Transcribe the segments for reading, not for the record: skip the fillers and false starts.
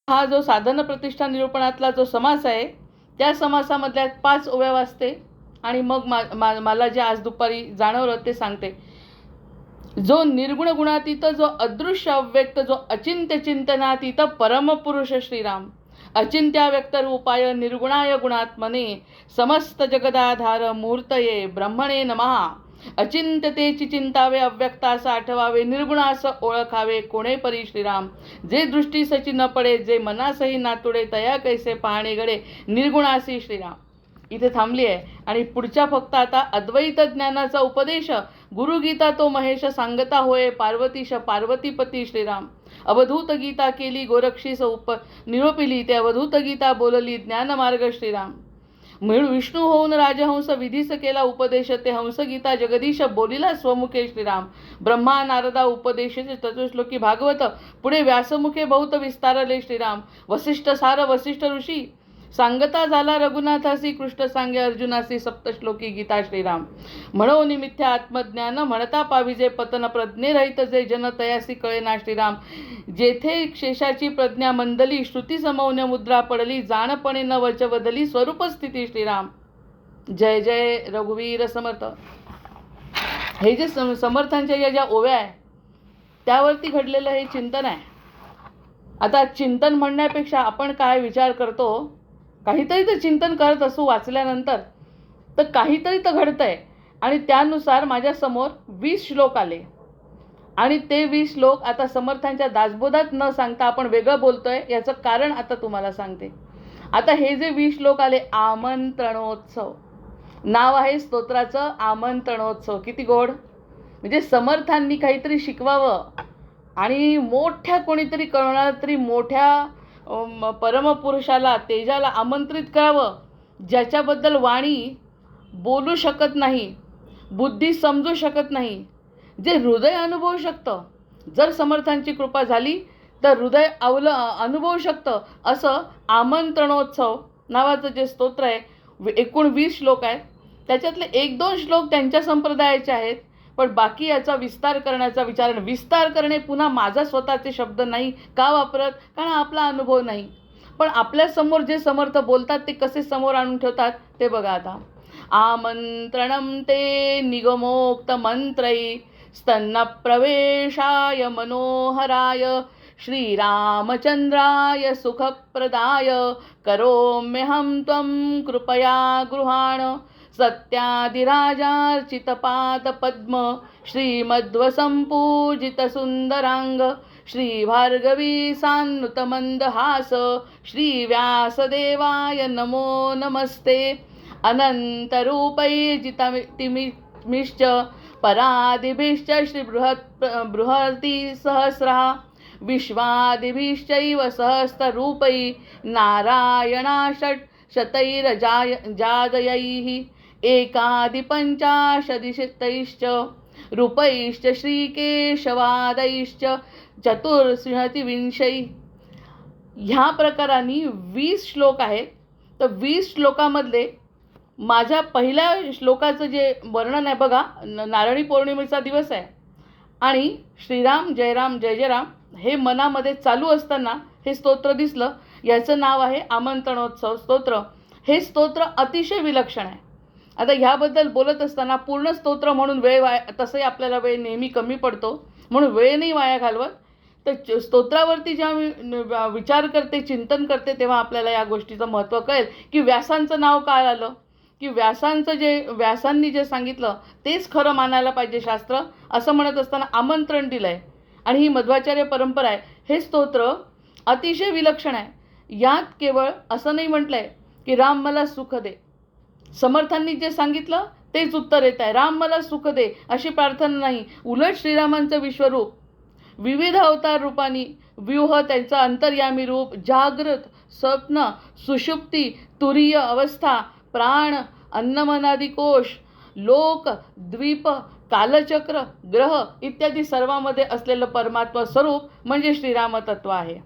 हा जो साधन प्रतिष्ठा निरूपणातला जो समास आहे त्या समासामधल्या 5 ओव्या वाचते आणि मग मला जे आज दुपारी जाणवलं ते सांगते. जो निर्गुण गुणातीत, जो अदृश्य अव्यक्त, जो अचिंत्य चिंतनातीत परमपुरुष श्रीराम, अचिंत्या व्यक्त रूपाय निर्गुणाय गुणात्मने समस्त जगदाधार मूर्तये ब्रह्मणे नमः. अचिंत्यतेची चिंतावे, अव्यक्तास आठवावे, निर्गुणास ओळखावे कोणे परी श्रीराम. जे दृष्टीसची न पडे, जे मनासही नातुडे, तया कैसे पाहणे गडे निर्गुणासी श्रीराम. इथे थांबली आहे आणि पुढच्या फक्त आता अद्वैत ज्ञानाचा उपदेश गुरुगीता तो महेश सांगता होय पार्वतीश पार्वतीपती श्रीराम. अवधूत गीता केली गोरक्षीस निरोपिली, ते अवधूत गीता बोलली ज्ञानमार्ग श्रीराम. विष्णू होऊन राजहंस विधीस केला उपदेश, ते हंस गीता जगदीश बोलिला स्वमुखे श्रीराम. ब्रह्मा नारदा उपदेश चतुश्लोकी भागवत, पुढे व्यासमुखे बहुत विस्तारले श्रीराम. वसिष्ठ सार वसिष्ठ ऋषी सांगता झाला रघुनाथासी, कृष्ण सांगे अर्जुनासी सप्तश्लोकी गीता श्रीराम. म्हणो निमित्य आत्मज्ञान, म्हणता पाविजे पतन प्रज्ञे रहित, जे जन तयासी कळेना श्रीराम. जेथे शेषाची प्रज्ञा मंदली, श्रुती समौन्य मुद्रा पडली, जाणपणे न वच बदली स्वरूप स्थिती श्रीराम. जय जय रघुवीर समर्थ. हे जे समर्थांच्या या ज्या ओव्या आहे त्यावरती घडलेलं हे चिंतन आहे. आता चिंतन म्हणण्यापेक्षा आपण काय विचार करतो, काहीतरी तर चिंतन करत असू वाचल्यानंतर, तर काहीतरी तर घडतंय. आणि त्यानुसार माझ्यासमोर 20 श्लोक आले आणि ते 20 श्लोक आता समर्थांच्या दासबोधात न सांगता आपण वेगळं बोलतोय. याचं कारण आता तुम्हाला सांगते. आता हे जे 20 श्लोक आले, आमंत्रणोत्सव नाव आहे स्तोत्राचं, आमंत्रणोत्सव. किती गोड. म्हणजे समर्थांनी काहीतरी शिकवावं आणि मोठ्या कोणीतरी कळणार तरी मोठ्या परमपुरुषाला तेजाला आमंत्रित करावं, ज्याच्याबद्दल वाणी बोलू शकत नाही, बुद्धी समजू शकत नाही, जे हृदय अनुभवू शकतं. जर समर्थांची कृपा झाली तर हृदय अनुभवू शकतं. असं आमंत्रणोत्सव नावाचं जे स्तोत्र आहे, एकूण 20 श्लोक आहेत. त्याच्यातले 1-2 श्लोक त्यांच्या संप्रदायाचे आहेत, पण बाकी याचा विस्तार करण्याचा विचार. विस्तार करणे पुन्हा माझा स्वतःचे शब्द नाही का वापरत, कारण आपला अनुभव नाही. पण आपल्यासमोर जे समर्थ बोलतात ते कसे समोर आणून ठेवतात ते बघा आता. आमंत्रणम ते निगमोक्त मंत्रै स्तन्न प्रवेशाय मनोहराय श्रीरामचंद्राय सुखप्रदाय करोम्यहं त्वं कृपया गृहाण. सत्यादिराजार्चितपादपद्म श्रीमध्वसंपूजितसुन्दरांग श्रीभार्गवी सान्नुतमन्दहास श्रीव्यासदेवाय नमो नमस्ते. अनन्तरूपैर्जितमिश्च परादिभिश्च श्रीबृहति सहस्रा विश्वादिभिश्चैव सहस्ररूपै नारायणा षट्शतैरजादयैः एकादिपञ्चाशदिशतैश्च रूपैश्च श्रीकेशवादैश्च चतुर्सिंहतिविंशै. ह्या प्रकाराने 20 श्लोक आहेत. तर 20 श्लोकामधले माझ्या पहिल्या श्लोकाचं जे वर्णन आहे बघा, नारळी पौर्णिमेचा दिवस आहे आणि श्रीराम जय राम जय जय राम हे मनामध्ये चालू असताना हे स्तोत्र दिसलं. याचं नाव आहे आमंत्रणोत्सव स्तोत्र. हे स्तोत्र अतिशय विलक्षण आहे. आता ह्याबद्दल बोलत असताना पूर्ण स्तोत्र म्हणून वेळ तसंही आपल्याला वेळ नेहमी कमी पडतो, म्हणून वेळ नाही वाया घालवत. तर स्तोत्रावरती जेव्हा विचार करते, चिंतन करते, तेव्हा आपल्याला या गोष्टीचं महत्त्व कळेल की व्यासांचं नाव काय आलं, की व्यासांनी जे सांगितलं तेच खरं मानायला पाहिजे शास्त्र, असं म्हणत असताना आमंत्रण दिलं आहे. आणि ही मध्वाचार्य परंपरा आहे. हे स्तोत्र अतिशय विलक्षण आहे. यात केवळ असं नाही म्हटलं आहे की राम मला सुख दे. समर्थांनी जे सांगितलं तेच उत्तर येत आहे. राम मला सुख दे अशी प्रार्थना नाही. उलट श्रीरामांचं विश्वरूप, विविध अवतार रूपांनी व्यूह, त्यांचा अंतर्यामी रूप, जागृत, स्वप्न, सुषुप्ती, तुरीय अवस्था, प्राण, अन्नमनादी कोश, लोक, द्वीप, कालचक्र, ग्रह इत्यादी सर्वांमध्ये असलेलं परमात्मा स्वरूप म्हणजे श्रीरामतत्व आहे.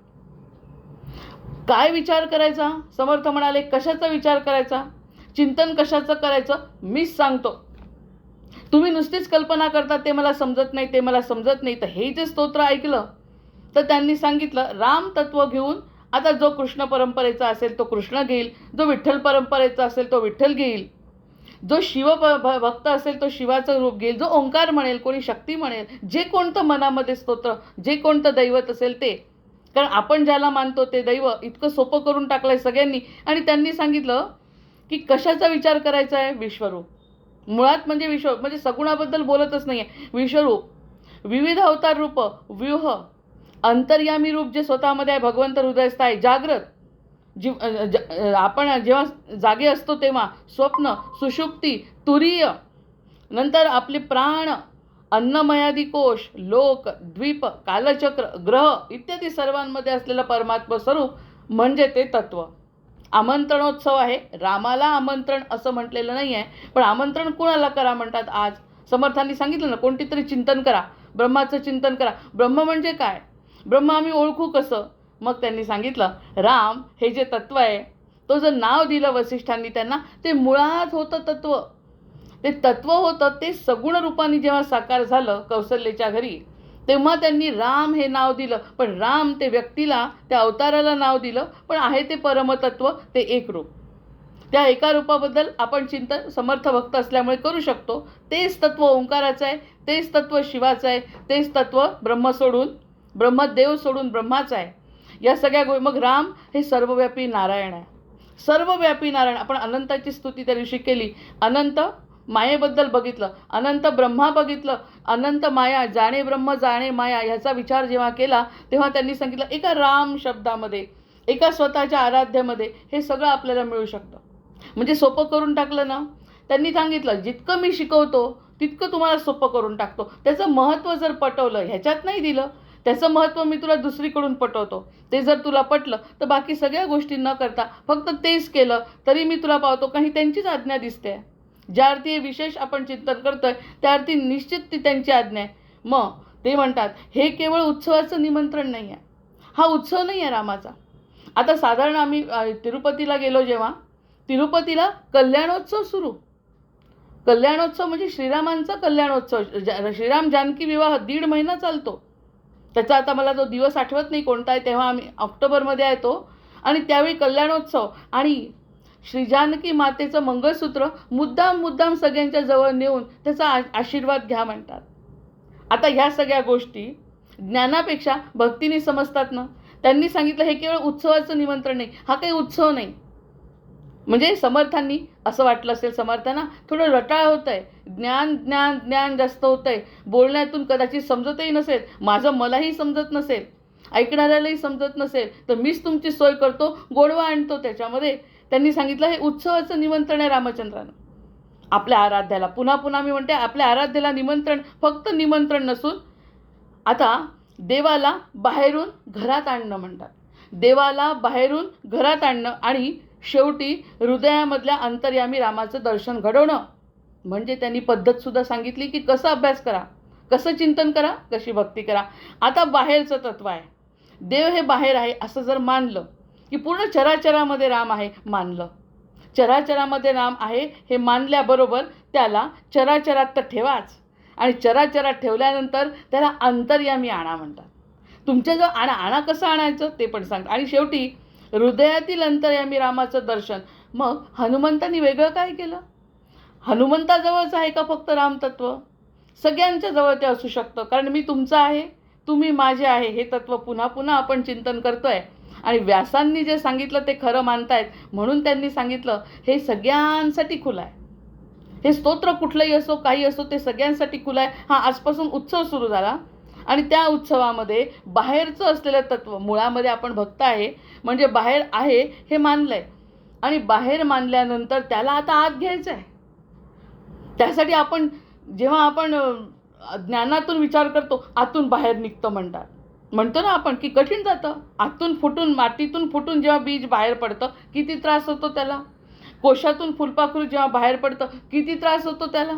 काय विचार करायचा? समर्थ म्हणाले, कशाचा विचार करायचा, चिंतन कशाचं करायचं मीच सांगतो. तुम्ही नुसतीच कल्पना करता, ते मला समजत नाही. तर हे जे स्तोत्र ऐकलं तर त्यांनी सांगितलं राम तत्व घेऊन आता जो कृष्ण परंपरेचा असेल तो कृष्ण घेईल, जो विठ्ठल परंपरेचा असेल तो विठ्ठल घेईल, जो भक्त असेल तो शिवाचं रूप घेईल, जो ओंकार म्हणेल, कोणी शक्ती म्हणेल, जे कोणतं मनामध्ये स्तोत्र, जे कोणतं दैवत असेल ते. कारण आपण ज्याला मानतो ते दैव इतकं सोपं करून टाकलंय सगळ्यांनी. आणि त्यांनी सांगितलं की कशाचा विचार करायचा आहे? विश्वरूप. मुळात म्हणजे म्हणजे सगुणाबद्दल बोलतच नाही आहे. विश्वरूप, विविध अवतार रूप, व्यूह, अंतर्यामी रूप जे स्वतःमध्ये आहे, भगवंत हृदयस्थ आहे, जागृत आपण जेव्हा जागे असतो तेव्हा, स्वप्न, सुषुप्ती, तुरीय, नंतर आपले प्राण, अन्नमयादी कोश, लोक, द्वीप, कालचक्र, ग्रह इत्यादी सर्वांमध्ये असलेलं परमात्मा स्वरूप म्हणजे ते तत्व. आमंत्रणोत्सव आहे. रामाला आमंत्रण असं म्हटलेलं नाही आहे, पण आमंत्रण कुणाला करा म्हणतात? आज समर्थांनी सांगितलं ना, कोणती तरी चिंतन करा, ब्रह्माचं चिंतन करा. ब्रह्म म्हणजे काय? ब्रह्म आम्ही ओळखू कसं? मग त्यांनी सांगितलं, राम हे जे तत्व आहे, तो जर नाव दिलं वसिष्ठांनी त्यांना, ते मुळात होतं तत्व. ते तत्व होतं ते सगुण रूपाने जेव्हा साकार झालं कौसल्याच्या घरी, तेव्हा त्यांनी राम हे नाव दिलं. पण राम ते व्यक्तीला, त्या अवताराला नाव दिलं, पण आहे ते परमतत्व, ते एक रूप. त्या एका रूपाबद्दल आपण चिंतन समर्थ भक्त असल्यामुळे करू शकतो. तेच तत्व ओंकाराचं आहे, तेच तत्व शिवाचं आहे, तेच तत्व ब्रह्मदेव सोडून ब्रह्माचं आहे. या सगळ्या मग राम हे सर्वव्यापी नारायण आहे. सर्वव्यापी नारायण. आपण अनंताची स्तुती त्या दिवशी केली. अनंत मायेबद्दल बघितलं, अनंत ब्रह्मा बघितलं, अनंत माया, जाणे ब्रह्म जाणे माया, ह्याचा विचार जेव्हा केला तेव्हा त्यांनी सांगितलं एका राम शब्दामध्ये, एका स्वतःच्या आराध्यामध्ये हे सगळं आपल्याला मिळू शकतं. म्हणजे सोपं करून टाकलं ना. त्यांनी सांगितलं जितकं मी शिकवतो तितकं तुम्हाला सोपं करून टाकतो. त्याचं महत्त्व जर पटवलं, ह्याच्यात नाही दिलं, त्याचं महत्त्व मी तुला दुसरीकडून पटवतो, ते जर तुला पटलं तर बाकी सगळ्या गोष्टी न करता फक्त तेच केलं तरी मी तुला पावतो. काही त्यांचीच आज्ञा दिसते. ज्या अर्थी हे विशेष आपण चिंतन करतोय त्या अर्थी निश्चित ती त्यांची आज्ञा आहे. मग ते म्हणतात हे केवळ उत्सवाचं निमंत्रण नाही आहे, हा उत्सव नाही आहे रामाचा. आता साधारण आम्ही तिरुपतीला गेलो, जेव्हा तिरुपतीला कल्याणोत्सव सुरू. कल्याणोत्सव म्हणजे श्रीरामांचा कल्याणोत्सव. श्रीराम जानकी विवाह 1.5 महिना चालतो. त्याचा आता मला तो दिवस आठवत नाही कोणता आहे, तेव्हा आम्ही ऑक्टोबरमध्ये आहे तो. आणि त्यावेळी कल्याणोत्सव आणि श्री जानकी मातेचं मंगळसूत्र मुद्दाम सगळ्यांच्या जवळ नेऊन त्याचा आशीर्वाद घ्या म्हणतात. आता ह्या सगळ्या गोष्टी ज्ञानापेक्षा भक्तीने समजतात ना. त्यांनी सांगितलं हे केवळ उत्सवाचं निमंत्रण नाही, हा काही उत्सव नाही. म्हणजे समर्थांनी असं वाटलं असेल, समर्थांना थोडं रटाळ होत आहे, ज्ञान ज्ञान ज्ञान जास्त होत आहे, बोलण्यातून कदाचित समजतही नसेल, मलाही समजत नसेल, ऐकणाऱ्यालाही समजत नसेल, तर मीच तुमची सोय करतो, गोडवा आणतो त्याच्यामध्ये. त्यांनी सांगितलं हे उत्सवाचं निमंत्रण आहे रामचंद्रानं आपल्या आराध्याला. पुन्हा मी म्हणते, आपल्या आराध्याला निमंत्रण फक्त निमंत्रण नसून आता देवाला बाहेरून घरात आणणं म्हणतात. देवाला बाहेरून घरात आणणं आणि शेवटी हृदयामधल्या अंतर्यामी रामाचं दर्शन घडवणं. म्हणजे त्यांनी पद्धतसुद्धा सांगितली की कसं अभ्यास करा, कसं चिंतन करा, कशी भक्ती करा. आता बाहेरचं तत्व आहे, देव हे बाहेर आहे असं जर मानलं की पूर्ण चराचरामध्ये राम आहे, मानलं चराचरामध्ये राम आहे हे मानल्याबरोबर त्याला चराचरात तर ठेवाच, आणि चराचरात ठेवल्यानंतर त्याला अंतर्यामी आणा म्हणतात. तुमच्याजवळ आणा कसं आणायचं ते पण सांगतात. आणि शेवटी हृदयातील अंतर्यामी रामाचं दर्शन. मग हनुमंतांनी वेगळं काय केलं? हनुमंताजवळच आहे का फक्त रामतत्व? सगळ्यांच्या जवळ ते असू शकतं, कारण मी तुमचा आहे, तुम्ही माझे आहे, हे तत्व पुन्हा आपण चिंतन करतोय. आणि व्यासांनी जे सांगितलं ते खरं मानतायत म्हणून त्यांनी सांगितलं हे सगळ्यांसाठी खुलं आहे. हे स्तोत्र कुठलंही असो, काही असो, ते सगळ्यांसाठी खुलं आहे. हा आजपासून उत्सव सुरू झाला आणि त्या उत्सवामध्ये बाहेरचं असलेलं तत्व, मुळामध्ये आपण भक्त आहे म्हणजे बाहेर आहे हे मानलं आहे, आणि बाहेर मानल्यानंतर त्याला आता आत घ्यायचं आहे. त्यासाठी आपण जेव्हा आपण ज्ञानातून विचार करतो आतून बाहेर निघतं म्हणतो ना आपण, की कठीण जातं. आतून फुटून, मातीतून फुटून जेव्हा बीज बाहेर पडतं किती त्रास होतो त्याला. कोशातून फुलपाखरू जेव्हा बाहेर पडतं किती त्रास होतो त्याला.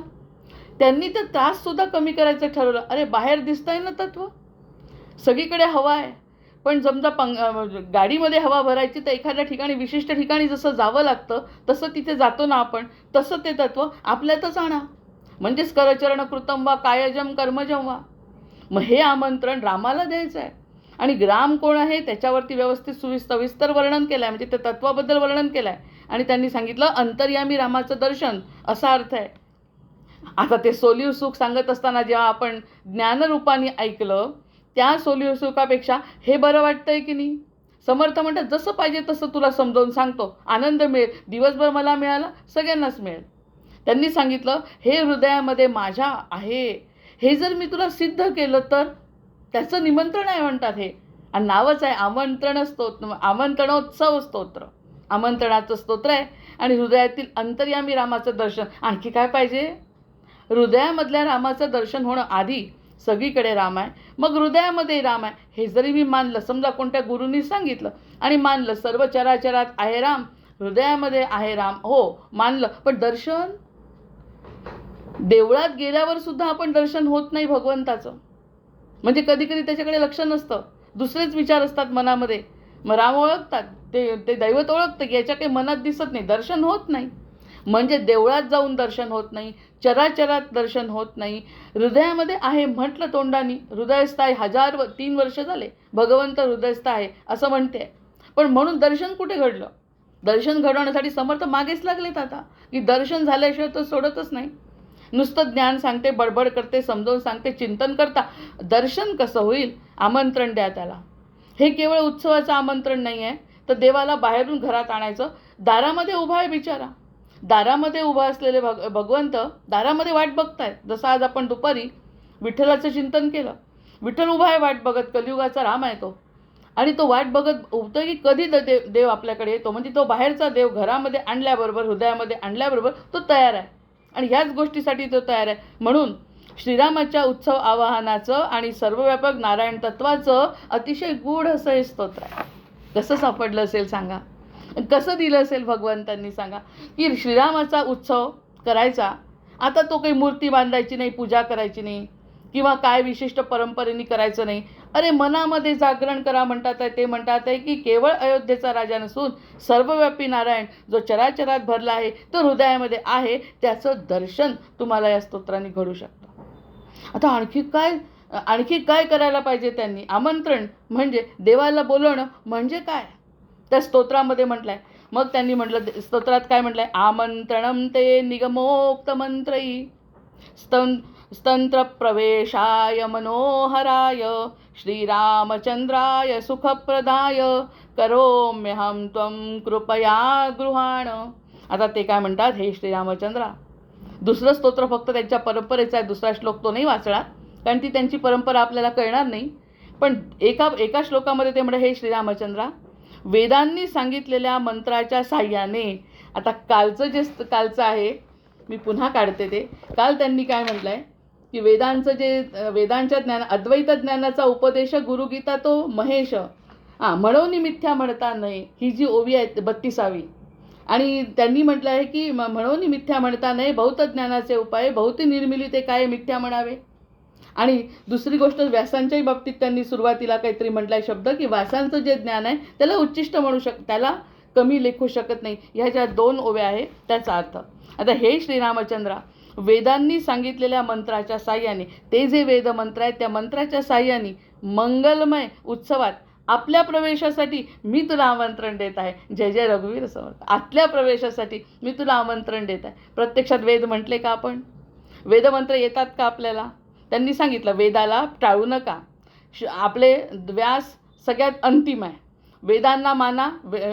त्यांनी तर त्राससुद्धा कमी करायचं ठरवलं. अरे बाहेर दिसतंय ना तत्व, सगळीकडे हवा आहे, पण समजा गाडीमध्ये हवा भरायची तर एखाद्या ठिकाणी, विशिष्ट ठिकाणी जसं जावं लागतं तसं तिथे जातो ना आपण, तसं ते तत्व आपल्यातच आणा. म्हणजेच करचरण कृतम वा कायजम कर्मजम वा. मग हे आमंत्रण रामाला द्यायचं आहे. आणि राम कोण आहे त्याच्यावरती व्यवस्थित सविस्तर वर्णन केलं आहे, म्हणजे त्या तत्वाबद्दल वर्णन केलं आहे. आणि त्यांनी सांगितलं अंतर्यामी रामाचं दर्शन असा अर्थ आहे. आता ते सोलीव सुख सांगत असताना जेव्हा आपण ज्ञानरूपाने ऐकलं, त्या सोलीव सुखापेक्षा हे बरं वाटतंय की नाही. समर्थ म्हणतात जसं पाहिजे तसं तुला समजावून सांगतो, आनंद मिळेल, दिवसभर मला मिळाला, सगळ्यांनाच मिळेल. त्यांनी सांगितलं हे हृदयामध्ये माझ्या आहे, हे जर मी तुला सिद्ध केलं तर त्याचं निमंत्रण आहे म्हणतात हे. आणि नावच आहे आमंत्रणोत्सव स्तोत्र, आमंत्रणाचं स्तोत्र आहे. आणि हृदयातील अंतर्यामी रामाचं दर्शन, आणखी काय पाहिजे. हृदयामधल्या रामाचं दर्शन होणं, आधी सगळीकडे राम आहे, मग हृदयामध्ये राम आहे, हे जरी मी मानलं, समजा कोणत्या गुरूंनी सांगितलं आणि मानलं सर्व चराचरात आहे राम, हृदयामध्ये आहे राम, हो मानलं, पण दर्शन देवळात गेल्यावर सुद्धा आपण दर्शन होत नाही भगवंताचं. म्हणजे कधी कधी त्याच्याकडे लक्ष नसतं, दुसरेच विचार असतात मनामध्ये. मग राम ओळखतात, ते दैवत ओळखतं की याच्या काही मनात दिसत नाही, दर्शन होत नाही. म्हणजे देवळात जाऊन दर्शन होत नाही, चराचरात दर्शन होत नाही, हृदयामध्ये आहे म्हटलं तोंडानी, हृदयस्थ आहे, 3 वर्ष झाले भगवंत हृदयस्थ आहे असं म्हणते. पण म्हणून दर्शन कुठे घडलं. दर्शन घडवण्यासाठी समर्थ मागेच लागलेत आता, की दर्शन झाल्याशिवाय तो सोडतच नाही. नुसतं ज्ञान सांगते, बडबड करते, समजावून सांगते, चिंतन करता दर्शन कसं होईल. आमंत्रण द्या त्याला. हे केवळ उत्सवाचं आमंत्रण नाही आहे, तर देवाला बाहेरून घरात आणायचं. दारामध्ये उभा आहे बिचारा, दारामध्ये उभा असलेले भगवंत दारामध्ये वाट बघतायत. जसं आज आपण दुपारी विठ्ठलाचं चिंतन केलं, विठ्ठल उभा आहे वाट बघत, कलियुगाचा राम आहे तो. आणि तो वाट बघत होतं की कधी देव आपल्याकडे येतो. म्हणजे तो बाहेरचा देव घरामध्ये आणल्याबरोबर, हृदयामध्ये आणल्याबरोबर तो तयार आहे, आणि ह्याच गोष्टीसाठी तो तयार आहे. म्हणून श्रीरामाच्या उत्सव आवाहनाचं आणि सर्वव्यापक नारायण तत्वाचं अतिशय गूढ असं हे स्तोत्र आहे. कसं सापडलं असेल सांगा, कसं दिलं असेल भगवंतांनी सांगा, की श्रीरामाचा उत्सव करायचा. आता तो काही मूर्ती बांधायची नाही, पूजा करायची नाही, किंवा काय विशिष्ट परंपरेने करायचं नाही. अरे मनामध्ये जागरण करा म्हणतात आहे. ते म्हणतात आहे की केवळ अयोध्येचा राजा नसून सर्वव्यापी नारायण जो चराचरात भरला आहे, तो हृदयामध्ये आहे, त्याचं दर्शन तुम्हाला या स्तोत्राने घडू शकतं. आता आणखी काय करायला पाहिजे त्यांनी. आमंत्रण म्हणजे देवाला बोलवणं म्हणजे काय त्या स्तोत्रामध्ये म्हटलं आहे. मग त्यांनी म्हटलं, स्तोत्रात काय म्हटलं आहे, आमंत्रणम ते निगमोक्त मंत्रई स्तंत्र प्रवेशाय मनोहराय श्रीरामचंद्राय सुखप्रदाय करोम्यहं त्वं कृपया गृहाण. आता ते काय म्हणतात, हे श्रीरामचंद्रा. दुसरं स्तोत्र फक्त त्यांच्या परंपरेचा आहे, दुसरा श्लोक तो नाही वाचणार, कारण ती त्यांची परंपरा आपल्याला कळणार नाही. पण एका श्लोकामध्ये ते म्हणतात, हे श्रीरामचंद्रा, वेदांनी सांगितलेल्या मंत्राच्या साह्याने. आता कालचं आहे, मी पुन्हा काढते ते. काल त्यांनी काय म्हटलं आहे की वेदांच्या ज्ञान, अद्वैत ज्ञानाचा उपदेश गुरुगीता तो महेश. म्हणून मिथ्या म्हणता नये, ही जी ओवी आहे 32वी. आणि त्यांनी म्हटलं आहे की म्हणून मिथ्या म्हणता नये, बहुत ज्ञानाचे उपाय, बहुती निर्मिली ते काय मिथ्या म्हणावे. आणि दुसरी गोष्ट, व्यासांच्याही बाबतीत त्यांनी सुरुवातीला काहीतरी म्हटलं आहे शब्द, की व्यासांचं जे ज्ञान आहे त्याला उच्चिष्ट म्हणू त्याला कमी लेखू शकत नाही. ह्या ज्या 2 ओव्या आहे त्याचा अर्थ. आता हे श्रीरामचंद्रा, वेदांनी सांगितलेल्या मंत्राच्या साह्याने, ते जे वेद मंत्र आहेत त्या मंत्राच्या साह्याने मंगलमय उत्सवात आपल्या प्रवेशासाठी मी तुला आमंत्रण देत आहे. जय जय रघुवीर समर्थ. आतल्या प्रवेशासाठी मी तुला आमंत्रण देत आहे. प्रत्यक्षात वेद म्हटले का आपण, वेदमंत्र येतात का आपल्याला. त्यांनी सांगितलं वेदाला टाळू नका. आपले व्यास सगळ्यात अंतिम आहे. वेदांना माना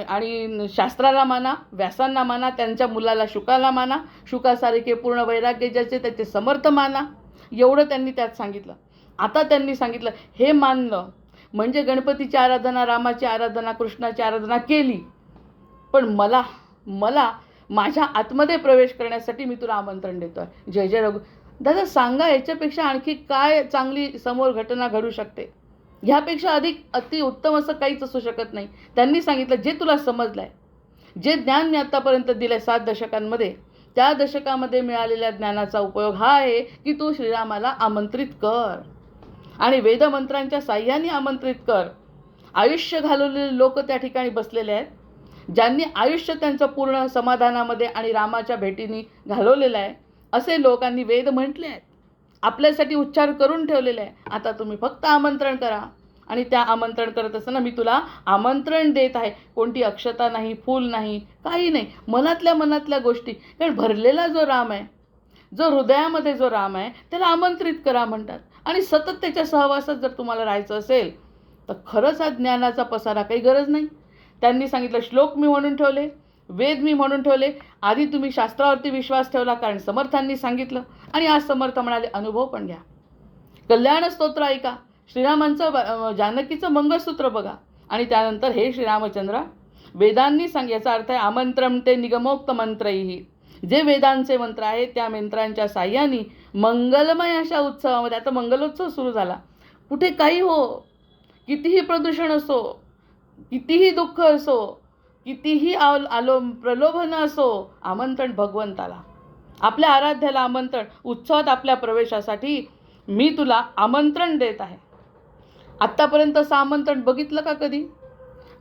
आणि शास्त्राला माना, व्यासांना माना, त्यांच्या मुलाला शुकाला माना, शुकासारखे पूर्ण वैराग्य ज्याचे त्याचे समर्थ माना, एवढं त्यांनी त्यात सांगितलं. आता त्यांनी सांगितलं हे मानलं म्हणजे गणपतीची आराधना, रामाची आराधना, कृष्णाची आराधना केली, पण मला माझ्या आतमध्ये प्रवेश करण्यासाठी मी तुला आमंत्रण देतो आहे. जय जय रघु. दादा सांगा, याच्यापेक्षा आणखी काय चांगली समोर घटना घडू शकते. ह्यापेक्षा अति उत्तम असं काहीच असू शकत नाही. त्यांनी सांगितलं जे तुला समजलं आहे, जे ज्ञान मी आत्तापर्यंत दिलं आहे 7 दशकांमध्ये, त्या दशकामध्ये मिळालेल्या ज्ञानाचा उपयोग हा आहे की तू श्रीरामाला आमंत्रित कर आणि वेदमंत्रांच्या साह्याने आमंत्रित कर. आयुष्य घालवलेले लोक त्या ठिकाणी बसलेले आहेत, ज्यांनी आयुष्य त्यांचं पूर्ण समाधानामध्ये आणि रामाच्या भेटीने घालवलेलं आहे. असे लोकांनी वेद म्हटले आहेत, आपल्यासाठी उच्चार करून ठेवलेले आहे. आता तुम्ही फक्त आमंत्रण करा. आणि त्या आमंत्रण करत असताना मी तुला आमंत्रण देत आहे. कोणती अक्षता नाही, फूल नाही, काही नाही, मनातल्या गोष्टी. कारण भरलेला जो राम आहे, जो हृदयामध्ये जो राम आहे, त्याला आमंत्रित करा म्हणतात. आणि सतत त्याच्या सहवासात जर तुम्हाला राहायचं असेल तर खरंच हा ज्ञानाचा पसारा काही गरज नाही. त्यांनी सांगितलं श्लोक मी म्हणून ठेवले, वेद मी म्हणून ठेवले. आधी तुम्ही शास्त्रावरती विश्वास ठेवला कारण समर्थांनी सांगितलं, आणि आज समर्थ म्हणाले अनुभव पण घ्या. कल्याण स्तोत्र ऐका, श्रीरामांचं जानकीचं मंगळसूत्र बघा, आणि त्यानंतर हे श्रीरामचंद्र वेदांनी याचा अर्थ आहे आमंत्रण ते निगमोक्त मंत्रही. जे वेदांचे मंत्र आहेत त्या मंत्रांच्या साह्याने मंगलमय अशा उत्सवामध्ये, आता मंगलोत्सव सुरू झाला, कुठे काही हो, कितीही प्रदूषण असो, कितीही दुःख असो, कितीही प्रलोभन असो, आमंत्रण भगवंताला, आपल्या आराध्याला आमंत्रण. उत्सवात आपल्या प्रवेशासाठी मी तुला आमंत्रण देत आहे. आत्तापर्यंत असं आमंत्रण बघितलं का कधी?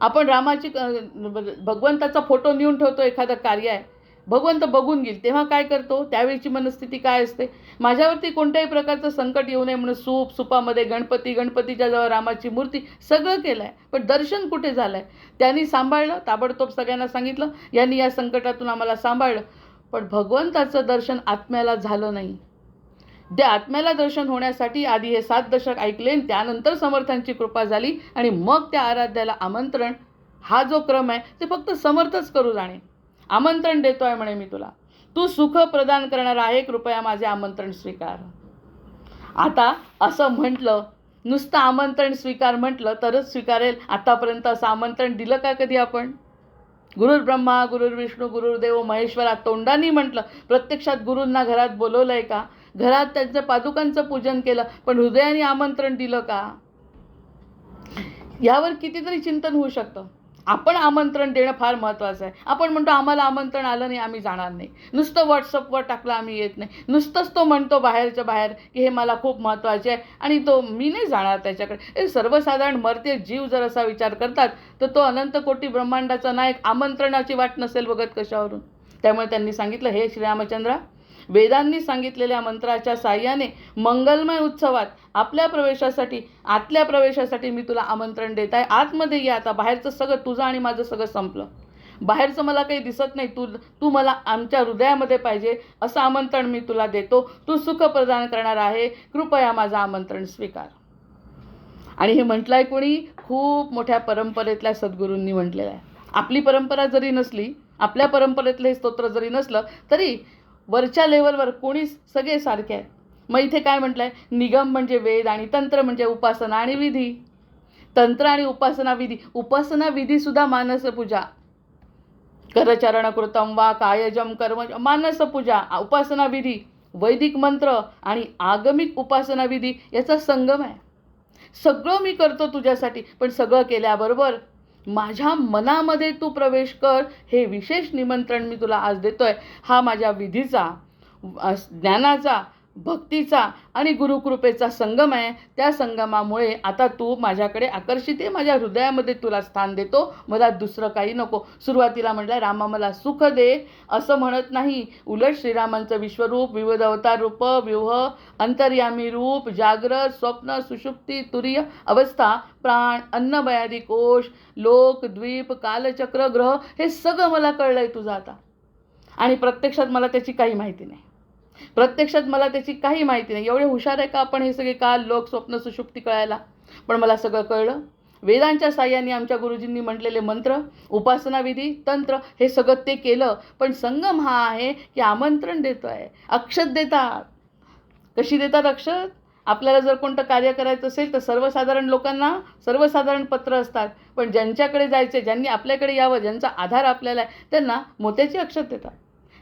आपण रामाची भगवंताचा फोटो नेऊन ठेवतो, एखादं कार्य आहे, भगवंत बघून घेईल तेव्हा काय करतो? त्यावेळीची मनस्थिती काय असते? माझ्यावरती कोणत्याही प्रकारचं संकट येऊ नये म्हणून सुपामध्ये गणपतीच्या जवळ रामाची मूर्ती, सगळं केलं आहे, पण दर्शन कुठे झालं आहे? त्यांनी सांभाळलं, ताबडतोब सगळ्यांना सांगितलं यांनी या संकटातून आम्हाला सांभाळलं, पण भगवंताचं दर्शन आत्म्याला झालं नाही. त्या आत्म्याला दर्शन होण्यासाठी आधी हे 7 दशक ऐकले, त्यानंतर समर्थांची कृपा झाली, आणि मग त्या आराध्याला आमंत्रण. हा जो क्रम आहे ते फक्त समर्थच करू जाणे. आमंत्रण देतो आहे म्हणे मी तुला, तू सुख प्रदान करणारा आहे, कृपया माझे आमंत्रण स्वीकार. आता असं म्हटलं, नुसतं आमंत्रण स्वीकार म्हटलं तरच स्वीकारेल. आतापर्यंत असं आमंत्रण दिलं का कधी आपण? गुरुर् ब्रह्मा गुरुर्विष्णू गुरुर्देव महेश्वरा तोंडानी म्हटलं, प्रत्यक्षात गुरूंना घरात बोलवलं आहे का? घरात त्यांचं पादुकांचं पूजन केलं, पण हृदयाने आमंत्रण दिलं का? यावर कितीतरी चिंतन होऊ शकतं. आपण आमंत्रण देणं फार महत्त्वाचं आहे. आपण म्हणतो आम्हाला आमंत्रण आलं नाही, आम्ही जाणार नाही. नुसतं व्हॉट्सअपवर टाकलं आम्ही येत नाही. नुसतंच तो म्हणतो बाहेरच्या बाहेर की हे मला खूप महत्त्वाचे आहे आणि तो मी नाही जाणार त्याच्याकडे. सर्वसाधारण मर्त्य जीव जर असा विचार करतात तर तो अनंत कोटी ब्रह्मांडाचा नायक आमंत्रणाची वाट नसेल बघत कशावरून. त्यामुळे त्यांनी सांगितलं, हे श्रीरामचंद्रा, वेदांनी सांगितलेल्या मंत्राच्या साह्याने मंगलमय उत्सवात आपल्या प्रवेशासाठी, आतल्या प्रवेशासाठी मी तुला आमंत्रण देत आहे. आतमध्ये ये. आता बाहेरचं सगळं तुझं आणि माझं सगळं संपलं. बाहेरचं मला काही दिसत नाही, तू मला आमच्या हृदयामध्ये पाहिजे, असं आमंत्रण मी तुला देतो. तू सुख प्रदान करणार आहे, कृपया माझं आमंत्रण स्वीकार. आणि हे म्हटलं आहे कोणी? खूप मोठ्या परंपरेतल्या सद्गुरूंनी म्हटलेलं आहे. आपली परंपरा जरी नसली, आपल्या परंपरेतलं हे स्तोत्र जरी नसलं तरी वरच्या लेवलवर कोणीच सगळे सारखे आहेत. मग इथे काय म्हटलं आहे? निगम म्हणजे वेद आणि तंत्र म्हणजे उपासना आणि विधी. तंत्र आणि उपासना विधी. उपासना विधीसुद्धा मानसपूजा. करचरणकृतम वा कायजम कर्म, मानसपूजा, उपासना विधी, वैदिक मंत्र आणि आगमिक उपासना विधी याचा संगम आहे. सगळं मी करतो तुझ्यासाठी, पण सगळं केल्याबरोबर माझ्या मनामध्ये तू प्रवेश कर, हे विशेष निमंत्रण मी तुला आज देतोय. हा माझ्या विधीचा, ज्ञानाचा, भक्तीचा आणि गुरुकृपेचा संगम आहे. त्या संगमामुळे आता तू माझ्याकडे आकर्षित आहे. माझ्या हृदयामध्ये तुला स्थान देतो, मला दुसरं काही नको. सुरुवातीला म्हटलं रामा मला सुख दे असं म्हणत नाही, उलट श्रीरामांचं विश्वरूप, विविध अवतार रूप, व्यूह, अंतर्यामी रूप, जागृत, स्वप्न, सुषुप्ती, तुरीय अवस्था, प्राण, अन्नमयादी कोश, लोक, द्वीप, कालचक्र, ग्रह, हे सगळं मला कळलंय तुझं आता. आणि प्रत्यक्षात मला त्याची काही माहिती नाही. एवढे हुशार आहे का आपण हे सगळे काल, लोक, स्वप्न, सुषुप्ती कळायला? पण मला सगळं कळलं. वेदांच्या साह्याने आमच्या गुरुजींनी म्हटलेले मंत्र, उपासना विधी, तंत्र, हे सगळं ते केलं. पण संगम हा आहे की आमंत्रण देतो आहे. अक्षत देतात. कशी देतात अक्षत? आपल्याला जर कोणतं कार्य करायचं असेल तर सर्वसाधारण लोकांना सर्वसाधारण पत्र असतात, पण ज्यांच्याकडे जायचे, ज्यांनी आपल्याकडे यावं, ज्यांचा आधार आपल्याला आहे, त्यांना मोत्याची अक्षत देतात.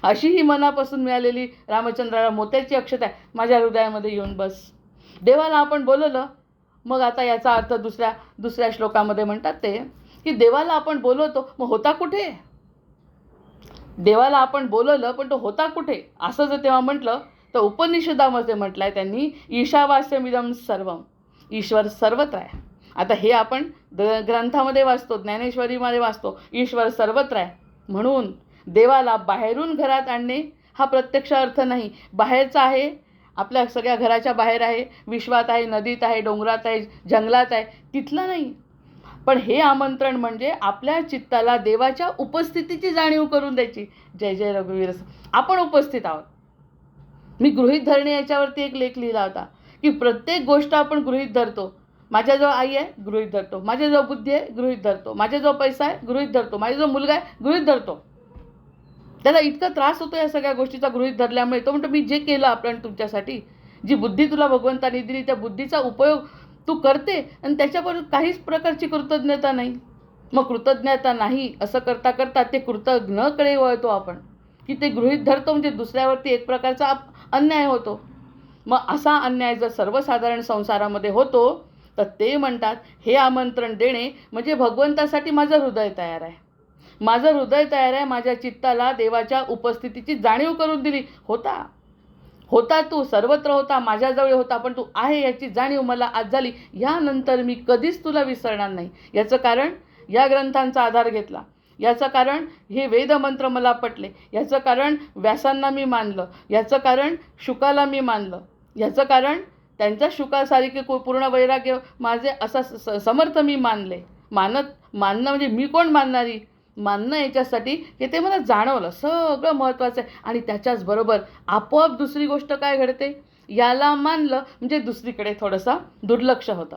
अशी ही मनापासून मिळालेली रामचंद्राला मोत्याची अक्षत आहे. माझ्या हृदयामध्ये येऊन बस. देवाला आपण बोलवलं, मग आता याचा अर्थ दुसऱ्या श्लोकामध्ये म्हणतात ते की देवाला आपण बोलवतो, मग होता कुठे? देवाला आपण बोलवलं पण तो होता कुठे? असं जर तेव्हा म्हटलं तर उपनिषदामध्ये म्हटलं आहे त्यांनी, ईशावास्यमिदं सर्वम, ईश्वर सर्वत्र आहे. आता हे आपण ग्रंथामध्ये वाचतो, ज्ञानेश्वरीमध्ये वाचतो, ईश्वर सर्वत्र आहे. म्हणून देवाला बाहेरून घरात आणणे हा प्रत्यक्ष अर्थ नाही. बाहेरचा आहे आपल्या सगळ्या घराच्या बाहेर आहे, विश्वात आहे, नदीत आहे, डोंगरात आहे, जंगलात आहे, तिथलं नाही. पण हे आमंत्रण म्हणजे आपल्या चित्ताला देवाच्या उपस्थितीची जाणीव करून द्यायची. जय जय रघुवीर. आपण उपस्थित आहोत. मी गृहीत धरणे याच्यावरती एक लेख लिहिला होता की प्रत्येक गोष्ट आपण गृहीत धरतो. माझ्याजवळ आई आहे, गृहीत धरतो. माझ्याजवळ बुद्धी आहे, गृहीत धरतो. माझ्याजवळ पैसा आहे, गृहीत धरतो. माझ्याजवळ मुलगा आहे, गृहीत धरतो. त्याला इतका त्रास होतो या सगळ्या गोष्टीचा गृहीत धरल्यामुळे. तो म्हणतो मी जे केलं आपण तुमच्यासाठी, जी बुद्धी तुला भगवंताने दिली, त्या बुद्धीचा उपयोग तू करते आणि त्याच्याबरोबर काहीच प्रकारची कृतज्ञता नाही. मग कृतज्ञता नाही असं करता करता ते कृतज्ञकडे वळतो आपण, की ते गृहीत धरतो म्हणजे दुसऱ्यावरती एक प्रकारचा अन्याय होतो. मग असा अन्याय जर सर्वसाधारण संसारामध्ये होतो तर ते म्हणतात हे आमंत्रण देणे म्हणजे भगवंतासाठी माझं हृदय तयार आहे. माझं हृदय तयार आहे. माझ्या चित्ताला देवाच्या उपस्थितीची जाणीव करून दिली. होता तू सर्वत्र होता, माझ्याजवळ होता, पण तू आहे याची जाणीव मला आज झाली. यानंतर मी कधीच तुला विसरणार नाही. याचं कारण या ग्रंथांचा आधार घेतला. याचं कारण हे वेदमंत्र मला पटले. याचं कारण व्यासांना मी मानलं. याचं कारण शुकाला मी मानलं. याचं कारण त्यांच्या शुकासारखे पूर्ण वैराग्य माझे असा समर्थ मी मानले. मानणं म्हणजे मी कोण मानणारी, मानणं याच्यासाठी की ते मला जाणवलं सगळं महत्त्वाचं आहे. आणि त्याच्याचबरोबर आपोआप दुसरी गोष्ट काय घडते, याला मानलं म्हणजे दुसरीकडे थोडंसं दुर्लक्ष होतं.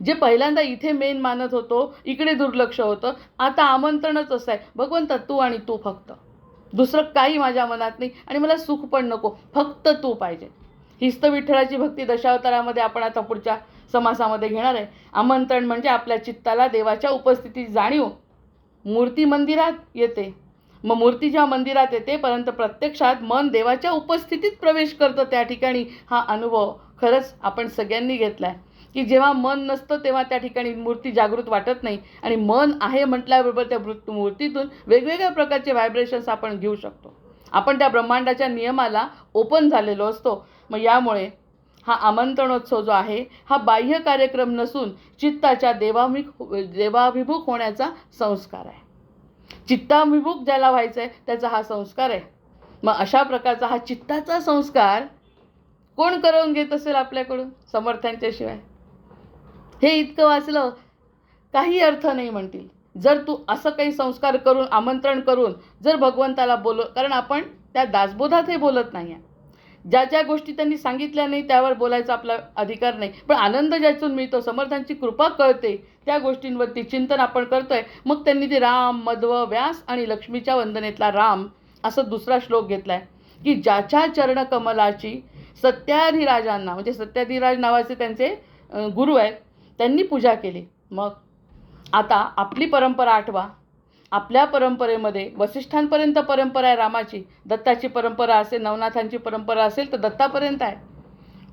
जे पहिल्यांदा इथे मेन मानत होतो इकडे दुर्लक्ष होतं. आता आमंत्रणच असं आहे, भगवंता तू आणि तू फक्त, दुसरं काही माझ्या मनात नाही आणि मला सुख पण नको, फक्त तू पाहिजे. हीच तर विठ्ठलाची भक्ती दशावतारामध्ये आपण आता पुढच्या समासामध्ये घेणार आहे. आमंत्रण म्हणजे आपल्या चित्ताला देवाच्या उपस्थितीची जाणीव. मूर्ती मंदिरात येते, मग मूर्ती जेव्हा मंदिरात येते परंतु प्रत्यक्षात मन देवाच्या उपस्थितीत प्रवेश करतं. त्या ठिकाणी हा अनुभव खरंच आपण सगळ्यांनी घेतला आहे की जेव्हा मन नसतं तेव्हा त्या ठिकाणी मूर्ती जागृत वाटत नाही आणि मन आहे म्हटल्याबरोबर त्या मूर्तीतून वेगवेगळ्या प्रकारचे व्हायब्रेशन्स आपण घेऊ शकतो. आपण त्या ब्रह्मांडाच्या नियमाला ओपन झालेलो असतो. मग यामुळे हा आमंत्रणोत्सव जो आहे हा बाह्य कार्यक्रम नसून चित्ताच्या देवाभिमुख होण्याचा संस्कार आहे. चित्ताभिमुख ज्याला व्हायचं आहे त्याचा हा संस्कार आहे. मग अशा प्रकारचा हा चित्ताचा संस्कार कोण करवून घेत असेल आपल्याकडून, समर्थांच्या शिवाय? हे इतकं वाचलं काही अर्थ नाही म्हणतील. जर तू असं काही संस्कार करून आमंत्रण करून जर भगवंताला कारण आपण त्या दासबोधातही बोलत नाही आहे. ज्या ज्या गोष्टी त्यांनी सांगितल्या नाही त्यावर बोलायचा आपला अधिकार नाही. पण आनंद ज्यातून मिळतो, समर्थांची कृपा कळते, त्या गोष्टींवरती चिंतन आपण करतोय. मग त्यांनी ते राम, मध्व, व्यास आणि लक्ष्मीच्या वंदनेतला राम असं दुसरा श्लोक घेतला आहे की ज्याच्या चरणकमलाची सत्याधिराजांना, म्हणजे सत्याधिराज नावाचे त्यांचे गुरु आहेत, त्यांनी पूजा केली. मग आता आपली परंपरा आठवा. आपल्या परंपरेमध्ये वसिष्ठांपर्यंत परंपरा आहे रामाची. दत्ताची परंपरा असेल, नवनाथांची परंपरा असेल तर दत्तापर्यंत आहे.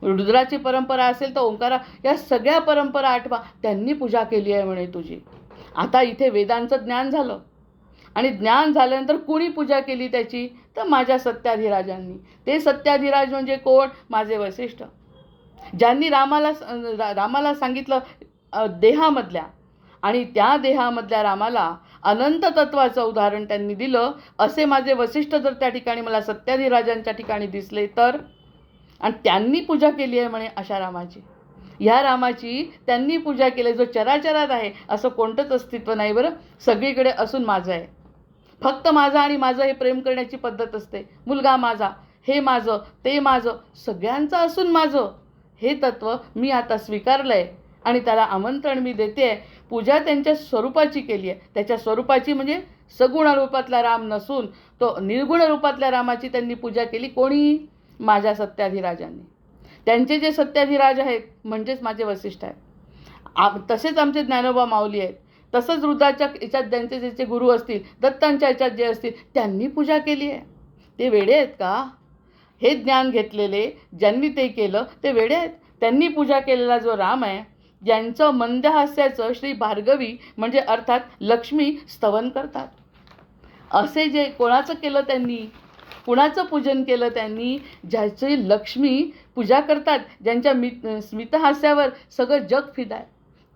रुद्राची परंपरा असेल तर ओंकारा. या सगळ्या परंपरा आठवा. त्यांनी पूजा केली आहे म्हणे तुझी. आता इथे वेदांचं ज्ञान झालं आणि ज्ञान झाल्यानंतर कोणी पूजा केली त्याची, तर माझ्या सत्याधिराजांनी. ते सत्याधिराज म्हणजे कोण? माझे वसिष्ठ, ज्यांनी रामाला सांगितलं देहामधल्या, आणि त्या देहामधल्या रामाला अनंत तत्वाचं उदाहरण त्यांनी दिलं. असे माझे वसिष्ठ जर त्या ठिकाणी मला सत्याधिराजांच्या ठिकाणी दिसले तर, आणि त्यांनी पूजा केली आहे म्हणे अशा रामाची. ह्या रामाची त्यांनी पूजा केली. जो चराचरात आहे असं कोणतंच अस्तित्व नाही बरं. सगळीकडे असून माझं आहे, फक्त माझं आणि माझं हे प्रेम करण्याची पद्धत असते. मुलगा माझा, हे माझं, ते माझं, सगळ्यांचं असून माझं हे तत्त्व मी आता स्वीकारलं आहे आणि त्याला आमंत्रण मी देते आहे. पूजा त्यांच्या स्वरूपाची केली आहे. त्याच्या स्वरूपाची म्हणजे सगुण रूपातला राम नसून तो निर्गुण रूपातल्या रामाची त्यांनी पूजा केली. कोणी? माझ्या सत्याधिराजांनी. त्यांचे जे सत्याधिराज आहेत म्हणजेच माझे वसिष्ठ आहेत. तसेच आमचे ज्ञानोबा माऊली आहेत. तसंच रुद्राच्या याच्यात त्यांचे ज्याचे गुरु असतील, दत्तांच्या याच्यात जे असतील, त्यांनी पूजा केली आहे. ते वेडे आहेत का? हे ज्ञान घेतलेले ज्यांनी ते केलं ते वेडे आहेत. त्यांनी पूजा केलेला जो राम आहे, ज्यांचं मंदहास्याचं श्री भार्गवी म्हणजे अर्थात लक्ष्मी स्तवन करतात, असे जे कोणाचं केलं त्यांनी, कुणाचं पूजन केलं त्यांनी? ज्याची लक्ष्मी पूजा करतात, ज्यांच्या स्मितहास्यावर सगळं जग फिदा आहे.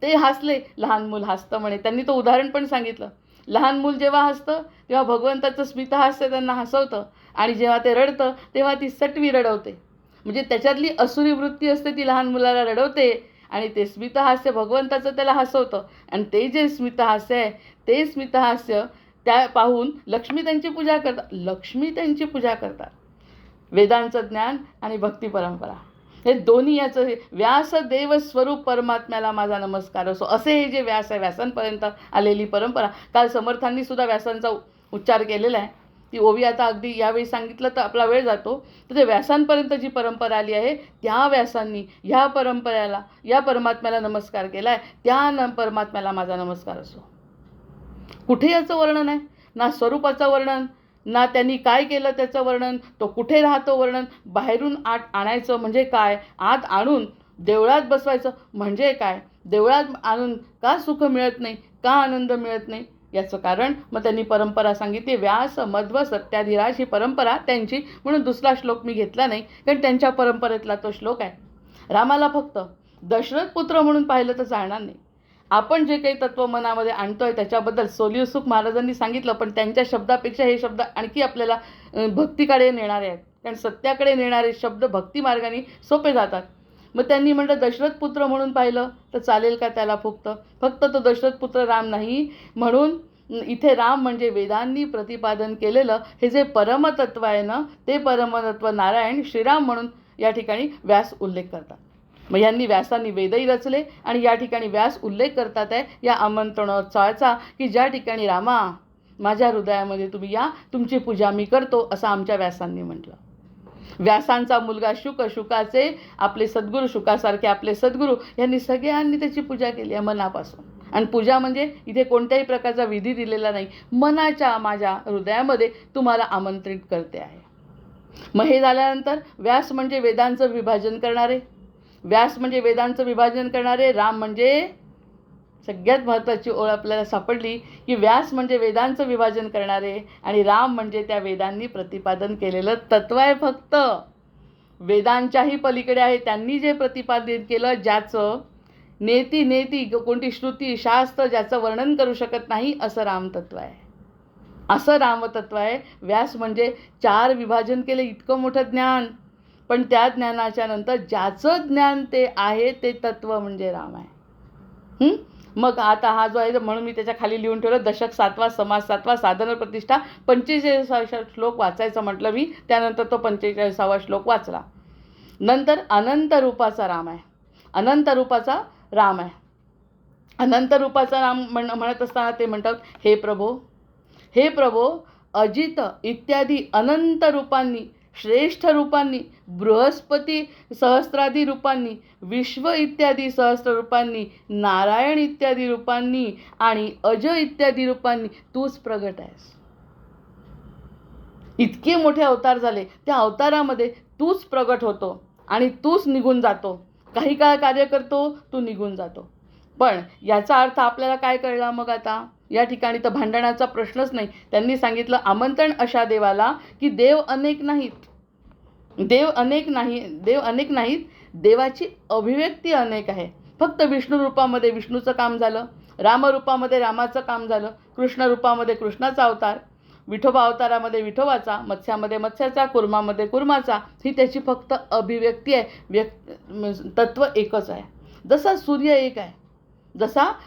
ते हसले. लहान मूल हसतं म्हणे. त्यांनी तो उदाहरण पण सांगितलं. लहान मूल जेव्हा हसतं तेव्हा भगवंताचं स्मितहास्य त्यांना हसवतं आणि जेव्हा ते रडतं तेव्हा ती सटवी रडवते. म्हणजे त्याच्यातली असुरी वृत्ती असते ती लहान मुलाला रडवते आणि ते स्मितहास्य भगवंताचं त्याला हसवतं. आणि ते जे स्मितहास्य आहे ते स्मितहास्य त्या पाहून लक्ष्मी त्यांची पूजा करतात. लक्ष्मी त्यांची पूजा करतात. वेदांचं ज्ञान आणि भक्ती परंपरा हे दोन्ही याचं व्यास देव स्वरूप परमात्म्याला माझा नमस्कार असो, असे हे जे व्यास आहे, व्यासांपर्यंत आलेली परंपरा. काल समर्थांनी सुद्धा व्यासांचा उच्चार केलेला आहे. ती ओवी आता अगदी यावेळी सांगितलं तर आपला वेळ जातो. तर ते व्यासांपर्यंत जी परंपरा आली आहे त्या व्यासांनी ह्या परंपरेला, या परमात्म्याला नमस्कार केला आहे. त्या परमात्म्याला माझा नमस्कार असो. कुठे याचं वर्णन आहे? ना स्वरूपाचं वर्णन, ना त्यांनी काय केलं त्याचं वर्णन, तो कुठे राहतो वर्णन. बाहेरून आत आणायचं म्हणजे काय, आत आणून देवळात बसवायचं म्हणजे काय, देवळात आणून का सुख मिळत नाही, का आनंद मिळत नाही, याचं कारण मग त्यांनी परंपरा सांगितली. व्यास मध्व सत्याधिराज ही परंपरा त्यांची, म्हणून दुसरा श्लोक मी घेतला नाही कारण त्यांच्या परंपरेतला तो श्लोक आहे. रामाला फक्त दशरथ पुत्र म्हणून पाहिलं तर चालणार नाही. आपण जे काही तत्त्व मनामध्ये आणतोय त्याच्याबद्दल सोलियुसुख महाराजांनी सांगितलं, पण त्यांच्या शब्दापेक्षा हे शब्द आणखी आपल्याला भक्तीकडे नेणारे आहेत. कारण सत्याकडे नेणारे शब्द भक्ती मार्गाने सोपे जातात. मग त्यांनी म्हटलं दशरथ पुत्र म्हणून पाहिलं तर चालेल का त्याला? फक्त तो दशरथ पुत्र राम नाही. म्हणून इथे राम म्हणजे वेदांनी प्रतिपादन केलेलं हे जे परमतत्व आहे ना, ते परमतत्व नारायण श्रीराम म्हणून या ठिकाणी व्यास उल्लेख करतात. मग यांनी व्यासांनी वेदही रचले आणि या ठिकाणी व्यास उल्लेख करतात आहे या आमंत्रणोत्सवाचा, की ज्या ठिकाणी रामा माझ्या हृदयामध्ये तुम्ही या, तुमची पूजा मी करतो, असं आमच्या व्यासांनी म्हटलं. व्यासांचा मुलगा शुक, शुकाचे आपले सद्गुरू, शुकासारखे आपले सद्गुरू यांनी सगळ्यांनी त्याची पूजा केली आहे मनापासून. आणि पूजा म्हणजे इथे कोणत्याही प्रकारचा विधी दिलेला नाही, मनाच्या माझ्या हृदयामध्ये तुम्हाला आमंत्रित करते आहे. मग हे झाल्यानंतर व्यास म्हणजे वेदांचं विभाजन करणारे, व्यास म्हणजे वेदांचं विभाजन करणारे, राम म्हणजे सगळ्यात महत्त्वाची ओळ आपल्याला सापडली की व्यास म्हणजे वेदांचं विभाजन करणारे आणि राम म्हणजे त्या वेदांनी प्रतिपादन केलेलं तत्व आहे. फक्त वेदांच्याही पलीकडे आहे. त्यांनी जे प्रतिपादित केलं, ज्याचं नेती कोणती श्रुती शास्त्र ज्याचं वर्णन करू शकत नाही, असं रामतत्व आहे. असं रामतत्व आहे. व्यास म्हणजे 4 विभाजन केलं, इतकं मोठं ज्ञान, पण त्या ज्ञानाच्या नंतर ज्याचं ज्ञान ते आहे ते तत्व म्हणजे राम आहे. मग आता हा जो आहे, म्हणून मी त्याच्या खाली लिहून ठेवलं, दशक 7वा, समास 7वा, साधन प्रतिष्ठा 45 श्लोक वाचायचं म्हटलं मी. त्यानंतर तो 45वा श्लोक वाचला. नंतर अनंत रूपाचा राम आहे. अनंत रूपाचा राम आहे. अनंत रूपाचा राम म्हणत असताना ते म्हणतात, हे प्रभो अजित इत्यादी अनंत रूपांनी, श्रेष्ठ रूपांनी, बृहस्पती सहस्त्रादी रूपांनी, विश्व इत्यादी सहस्त्र रूपांनी, नारायण इत्यादी रूपांनी आणि अज इत्यादी रूपांनी तूच प्रगट आहेस. इतके मोठे अवतार झाले, त्या अवतारामध्ये तूच प्रगट होतो आणि तूच निघून जातो. काही काळ कार्य करतो, तू निघून जातो. पण याचा अर्थ आपल्याला काय कळला मग आता? या ठिकाणी तर भांडणाचा प्रश्नच नाही. त्यांनी सांगितलं आमंत्रण अशा देवाला की देव अनेक नाहीत, देवाची अभिव्यक्ती अनेक आहे. फक्त विष्णू रूपामध्ये विष्णूचं काम झालं, रामरूपामध्ये रामाचं काम झालं, कृष्ण रूपामध्ये कृष्णाचा अवतार, विठोबा अवतारामध्ये विठोबाचा, मत्स्यामध्ये मत्स्याचा, कुर्मामध्ये कुर्माचा, ही त्याची फक्त अभिव्यक्ती आहे. तत्व एकच आहे. जसा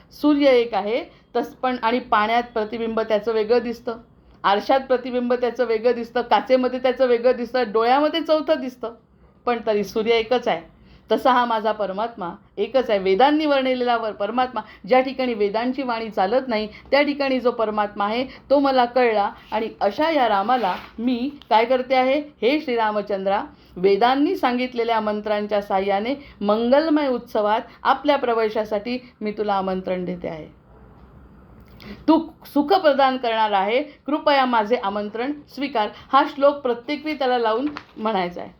सूर्य एक आहे पण आणि पाण्यात प्रतिबिंब त्याचं वेगळं दिसतं, आरशात प्रतिबिंब त्याचं वेगळं दिसतं, काचेमध्ये त्याचं वेगळं दिसतं, डोळ्यामध्ये चौथं दिसतं, पण तरी सूर्य एकच आहे. तसा हा माझा परमात्मा एकच आहे. वेदांनी वर्णिलेला परमात्मा, ज्या ठिकाणी वेदांची वाणी चालत नाही त्या ठिकाणी जो परमात्मा आहे तो मला कळला. आणि अशा या रामाला मी काय करते आहे, हे श्रीरामचंद्रा, वेदांनी सांगितलेल्या मंत्रांच्या साह्याने मंगलमय उत्सवात आपल्या प्रवेशासाठी मी तुला आमंत्रण देते आहे. तू सुख प्रदान करणार आहे, कृपया माझे आमंत्रण स्वीकार. हा श्लोक प्रत्येक वेळी त्याला लावून म्हणायचा आहे.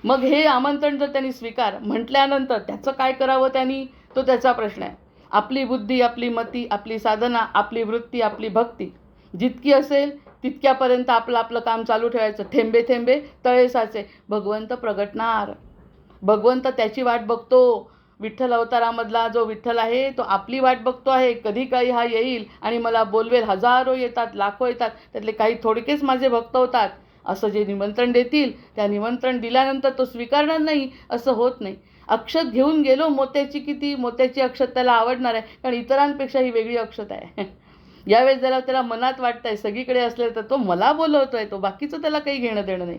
मग हे आमंत्रण जर त्यांनी स्वीकार म्हटल्यानंतर त्याचं काय करावं त्यांनी, तो त्याचा प्रश्न आहे. आपली बुद्धी, आपली मती, आपली साधना, आपली वृत्ती, आपली भक्ती जितकी असेल तितक्यापर्यंत आपलं काम चालू ठेवायचं. थेंबे थेंबे तळे साचे. भगवंत प्रगटणार, भगवंत त्याची वाट बघतो. विठ्ठल अवतारामधला जो विठ्ठल आहे तो आपली वाट बघतो आहे. कधी काही हा येईल आणि मला बोलवेल. हजारो येतात, लाखो येतात, त्यातले काही थोडकेच माझे भक्त होतात असं जे निमंत्रण देतील त्या निमंत्रण दिल्यानंतर तो स्वीकारणार नाही असं होत नाही. अक्षत घेऊन गेलो मोत्याची, किती मोत्याची अक्षत त्याला आवडणार आहे, कारण इतरांपेक्षा ही वेगळी अक्षत आहे. यावेळेस जरा त्याला मनात वाटतंय सगळीकडे असले तर तो मला बोलवतोय, तो बाकीचं त्याला काही घेणं देणं नाही.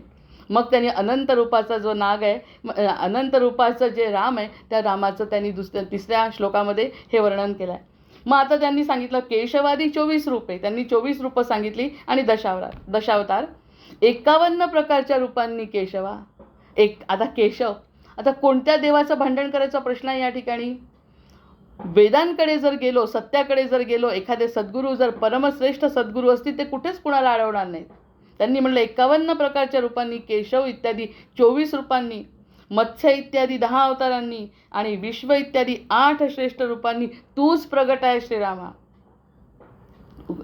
मग त्यांनी अनंत रूपाचा जो नाग आहे, अनंत रूपाचं जे राम आहे, त्या रामाचं त्यांनी तिसऱ्या श्लोकामध्ये हे वर्णन केलं आहे. मग आता त्यांनी सांगितलं केशवादी 24 रूपे, त्यांनी 24 रूपं सांगितली आणि दशावतार 51 प्रकारच्या रूपांनी केशवा आता केशव. आता कोणत्या देवाचं भांडण करायचा प्रश्न आहे या ठिकाणी. वेदांकडे जर गेलो, सत्याकडे जर गेलो, एखादे सद्गुरू जर परमश्रेष्ठ सद्गुरू असतील ते कुठेच कुणाला अडवणार नाहीत. त्यांनी म्हटलं 51 प्रकारच्या रूपांनी, केशव इत्यादी 24 रूपांनी, मत्स्य इत्यादी 10 अवतारांनी आणि विश्व इत्यादी 8 श्रेष्ठ रूपांनी तूच प्रगट आहे श्रीरामा.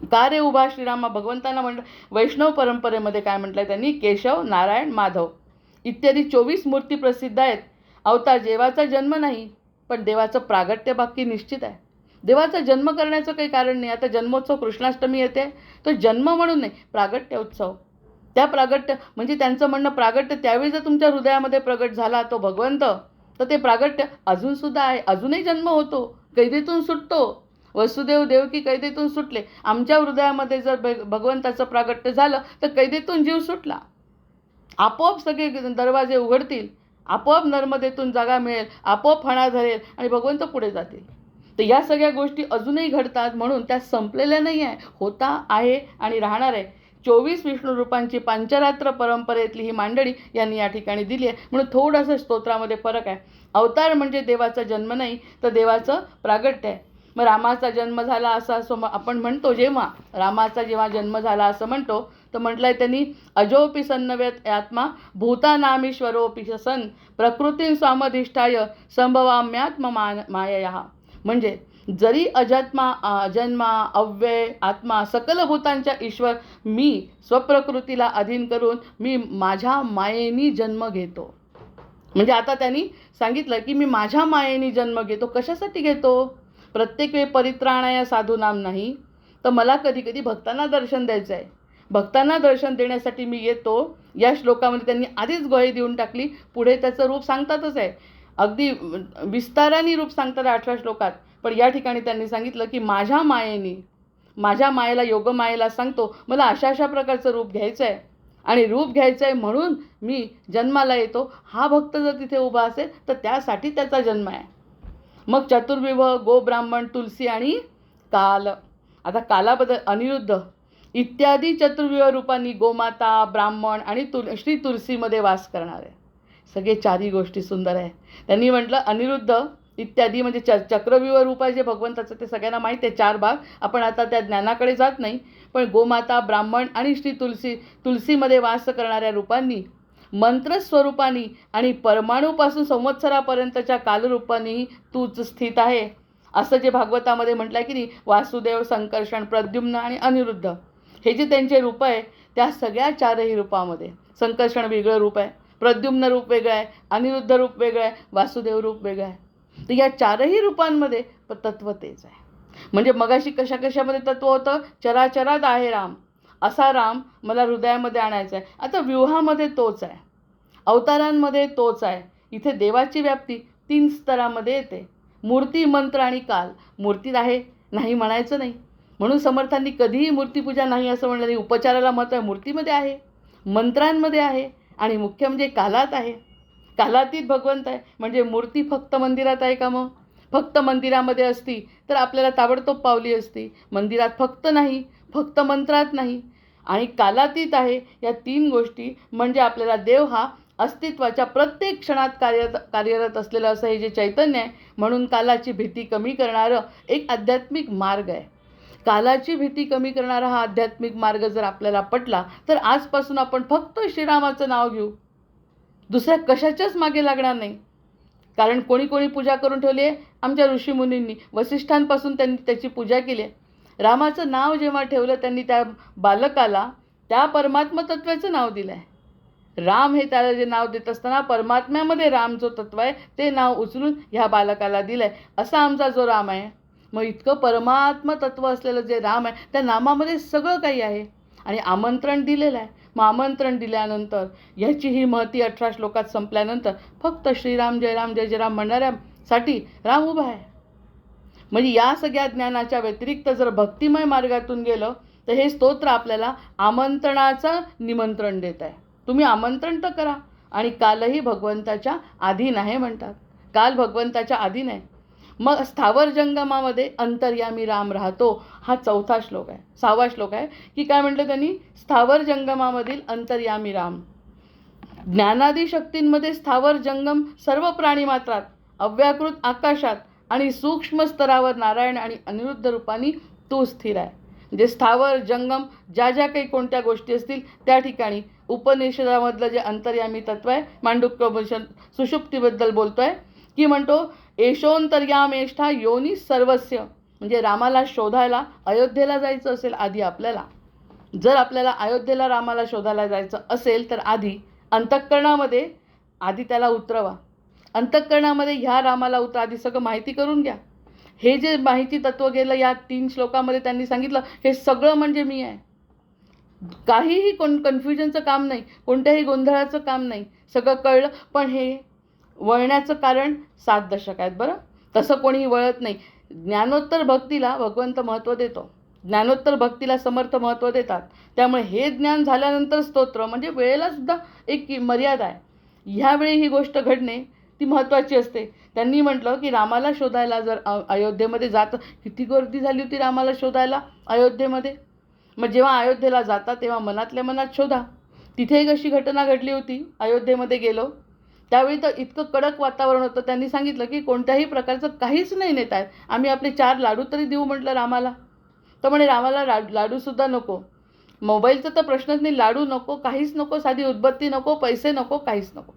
का रे उभा श्रीरामा. भगवंतांना म्हटलं वैष्णव परंपरेमध्ये काय म्हटलंय त्यांनी, केशव, नारायण, माधव इत्यादी 24 मूर्ती प्रसिद्ध आहेत. अवतार देवाचा जन्म नाही, पण देवाचं प्रागट्य बाकी निश्चित आहे. देवाचा जन्म करण्याचं काही कारण नाही. आता जन्मोत्सव कृष्णाष्टमी येते, तो जन्म म्हणून नाही, प्रागट्य उत्सव. त्या प्रागट्य म्हणजे त्यांचं म्हणणं प्रागट्य त्यावेळी जर तुमच्या हृदयामध्ये प्रगट झाला तो भगवंत, तर ते प्रागट्य अजूनसुद्धा आहे. अजूनही जन्म होतो, कैदेतून सुटतो. वसुदेव देवकी कैदेतून सुटले. आमच्या हृदयामध्ये जर भगवंताचं प्रागट्य झालं तर कैदेतून जीव सुटला. आपोआप सगळे दरवाजे उघडतील, आपोआप नर्मदेतून जागा मिळेल, आपोआप फणा धरेल आणि भगवंत पुढे जातील. तर या सगळ्या गोष्टी अजूनही घडतात, म्हणून त्या संपलेल्या नाही आहे, होता आहे आणि राहणार आहे. 24 विष्णू रूपांची पांचरात्र परंपरेतली ही मांडणी यांनी या ठिकाणी दिली आहे. म्हणून थोडंसं स्तोत्रामध्ये फरक आहे. अवतार म्हणजे देवाचा जन्म नाही, तर देवाचं प्रागट्य आहे. मग रामाचा जन्म झाला असं आपण म्हणतो, जेव्हा रामाचा जन्म झाला असं म्हणतो, तर म्हटलंय त्यांनी अजोपि सन्नव्यत आत्मा भूतानामीश्वरोपि सन् प्रकृतीं स्वामधिष्ठाय संभवाम्यात्म मायया. म्हणजे जरी अजन्मा अव्यय आत्मा सकल भूतांच्या ईश्वर मी स्वप्रकृतीला अधीन करून मी माझ्या मायेनी जन्म घेतो. म्हणजे आता त्यांनी सांगितलं की मी माझ्या मायेनी जन्म घेतो. कशासाठी घेतो. प्रत्येक वेळी परित्राणाया साधूनाम नाही, तर मला कधी कधी भक्तांना दर्शन द्यायचं आहे. भक्तांना दर्शन देण्यासाठी मी येतो. या श्लोकामध्ये त्यांनी आधीच ग्वाही देऊन टाकली, पुढे त्याचं रूप सांगतातच आहे, अगदी विस्ताराने रूप सांगतात 8व्या श्लोकात. पण या ठिकाणी त्यांनी सांगितलं की माझ्या मायेला योगमायेला सांगतो मला अशा प्रकारचं रूप घ्यायचं आहे आणि रूप घ्यायचं आहे म्हणून मी जन्माला येतो. हा भक्त जर तिथे उभा असेल तर त्यासाठी त्याचा जन्म आहे. मग चतुर्विवाह, गो, ब्राह्मण, तुलसी आणि काल. आता कालाबद्दल अनिरुद्ध इत्यादी चतुर्विवाह रूपांनी गोमाता, ब्राह्मण आणि श्री तुलसीमध्ये वास करणार आहे. सगळे चारही गोष्टी सुंदर आहे. त्यांनी म्हटलं अनिरुद्ध इत्यादी म्हणजे चक्रव्यूह रूप आहे जे भगवंताचं, ते सगळ्यांना माहीत आहे. 4 भाग. आपण आता त्या ज्ञानाकडे जात नाही. पण गोमाता, ब्राह्मण आणि श्री तुलसीमध्ये वास करणाऱ्या रूपांनी, मंत्रस्वरूपानी आणि परमाणूपासून संवत्सरापर्यंतच्या कालरूपांनी तूच स्थित आहे. असं जे भागवतामध्ये म्हटलं आहे की नाही, वासुदेव, संकर्षण, प्रद्युम्न आणि अनिरुद्ध हे जे त्यांचे रूप आहे, त्या सगळ्या 4ही रूपामध्ये संकर्षण वेगळं रूप आहे, प्रद्युम्न रूप वेगळं आहे, अनिरुद्ध रूप वेगळं आहे, वासुदेव रूप वेगळं आहे. तर या 4ही रूपांमध्ये तत्व तेच आहे. म्हणजे मगाशी कशामध्ये तत्व होतं, चराचरात आहे राम, असा राम मला हृदयामध्ये आणायचा आहे. आता व्यूहामध्ये तोच आहे, अवतारांमध्ये तोच आहे. इथे देवाची व्याप्ती 3 स्तरामध्ये येते, मूर्ती, मंत्र आणि काल. मूर्तीत आहे नाही म्हणायचं नाही, म्हणून समर्थांनी कधीही मूर्तीपूजा नाही असं म्हणलं नाही. उपचाराला महत्त्व आहे, मूर्तीमध्ये आहे, मंत्रांमध्ये आहे आणि मुख्य म्हणजे कालात आहे. कालातीत भगवंत आहे. म्हणजे मूर्ती फक्त मंदिरात आहे का. मग फक्त मंदिरामध्ये असती तर आपल्याला ताबडतोब पावली असती. मंदिरात फक्त नाही, फक्त मंत्रात नाही आणि कालातीत आहे. या 3 गोष्टी म्हणजे आपल्याला देव हा अस्तित्वाच्या प्रत्येक क्षणात कार्यरत असलेलं असं हे जे चैतन्य आहे. म्हणून कालाची भीती कमी करणारं एक आध्यात्मिक मार्ग आहे. कालाची भीती कमी करणारा हा आध्यात्मिक मार्ग जर आपल्याला पटला तर आजपासून आपण फक्त श्रीरामाचं नाव घेऊ, दुसऱ्या कशाच्याच मागे लागणार नाही. कारण कोणी पूजा करून ठेवली आहे आमच्या ऋषीमुनींनी. वसिष्ठांपासून त्यांनी त्याची पूजा केली आहे. रामाचं नाव जेव्हा ठेवलं त्यांनी त्या बालकाला त्या परमात्मा तत्वाचं नाव दिलं आहे. राम हे त्याला जे नाव देत असताना परमात्म्यामध्ये राम जो तत्व आहे ते नाव उचलून ह्या बालकाला दिलं आहे. असा आमचा जो राम आहे. मग इतकं परमात्मा तत्व असलेलं जे राम आहे त्या नामामध्ये सगळं काही आहे आणि आमंत्रण दिलेलं आहे. मग आमंत्रण दिल्यानंतर ह्याची ही महती 18 श्लोकात संपल्यानंतर फक्त श्रीराम जय जय राम म्हणणाऱ्यासाठी राम उभा आहे. म्हणजे या सगळ्या ज्ञानाच्या व्यतिरिक्त जर भक्तिमय मार्गातून गेलं तर हे स्तोत्र आपल्याला आमंत्रणाचं निमंत्रण देत आहे. तुम्ही आमंत्रण तर करा. आणि कालही भगवंताच्या अधीन आहे म्हणतात. काल भगवंताच्या अधीन आहे. मग स्थावर जंगमामध्ये अंतर्यामी राम राहतो हा 4था श्लोक आहे. 6वा श्लोक आहे की काय म्हटलं त्यांनी, स्थावर जंगमामधील अंतर्यामी राम. ज्ञानादी शक्तींमध्ये स्थावर जंगम सर्व प्राणी मात्रात, अव्याकृत आकाशात आणि सूक्ष्म स्तरावर नारायण आणि अनिरुद्ध रूपाने तो स्थिर आहे. म्हणजे स्थावर जंगम ज्या ज्या काही कोणत्या गोष्टी असतील त्या ठिकाणी उपनिषदामधलं जे अंतर्यामी तत्व आहे, मांडूक्योपनिषद सुषुप्तीबद्दल बोलतोय की म्हणतो एषोंतर्यामेष्ठा योनी सर्वस्य. म्हणजे रामाला शोधायला अयोध्येला जायचं असेल आधी आपल्याला, जर आपल्याला अयोध्येला रामाला शोधायला जायचं असेल तर आधी अंतःकरणामध्ये आधी त्याला उतरवा. अंतःकरणामध्ये ह्या रामाला आधी सगळं माहिती करून घ्या. हे जे माहिती तत्व गेलं या 3 श्लोकामध्ये त्यांनी सांगितलं, हे सगळं म्हणजे मी आहे. काहीही कन्फ्युजनचं काम नाही, कोणत्याही गोंधळाचं काम नाही, सगळं कळलं. पण हे वळण्याचं कारण 7 दशक आहेत बरं. तसं कोणीही वळत नाही. ज्ञानोत्तर भक्तीला भगवंत महत्त्व देतो, ज्ञानोत्तर भक्तीला समर्थ महत्त्व देतात. त्यामुळे हे ज्ञान झाल्यानंतर स्तोत्र म्हणजे वेळेला सुद्धा एक मर्यादा आहे. ह्यावेळी ही गोष्ट घडणे ती महत्त्वाची असते. त्यांनी म्हटलं की रामाला शोधायला जर अयोध्येमध्ये जात, किती गर्दी झाली होती रामाला शोधायला अयोध्येमध्ये. मग जेव्हा अयोध्येला जाता तेव्हा मनातल्या मनात शोधा. तिथे एक अशी घटना घडली होती, अयोध्येमध्ये गेलो त्यावेळी तर इतकं कडक वातावरण होतं. त्यांनी सांगितलं की कोणत्याही प्रकारचं काहीच नाही नेत आहेत, आम्ही आपले 4 लाडू तरी देऊ म्हटलं रामाला. तर म्हणे रामाला लाडूसुद्धा नको, मोबाईलचा तर प्रश्नच नाही, लाडू नको, काहीच नको, साधी उदबत्ती नको, पैसे नको, काहीच नको,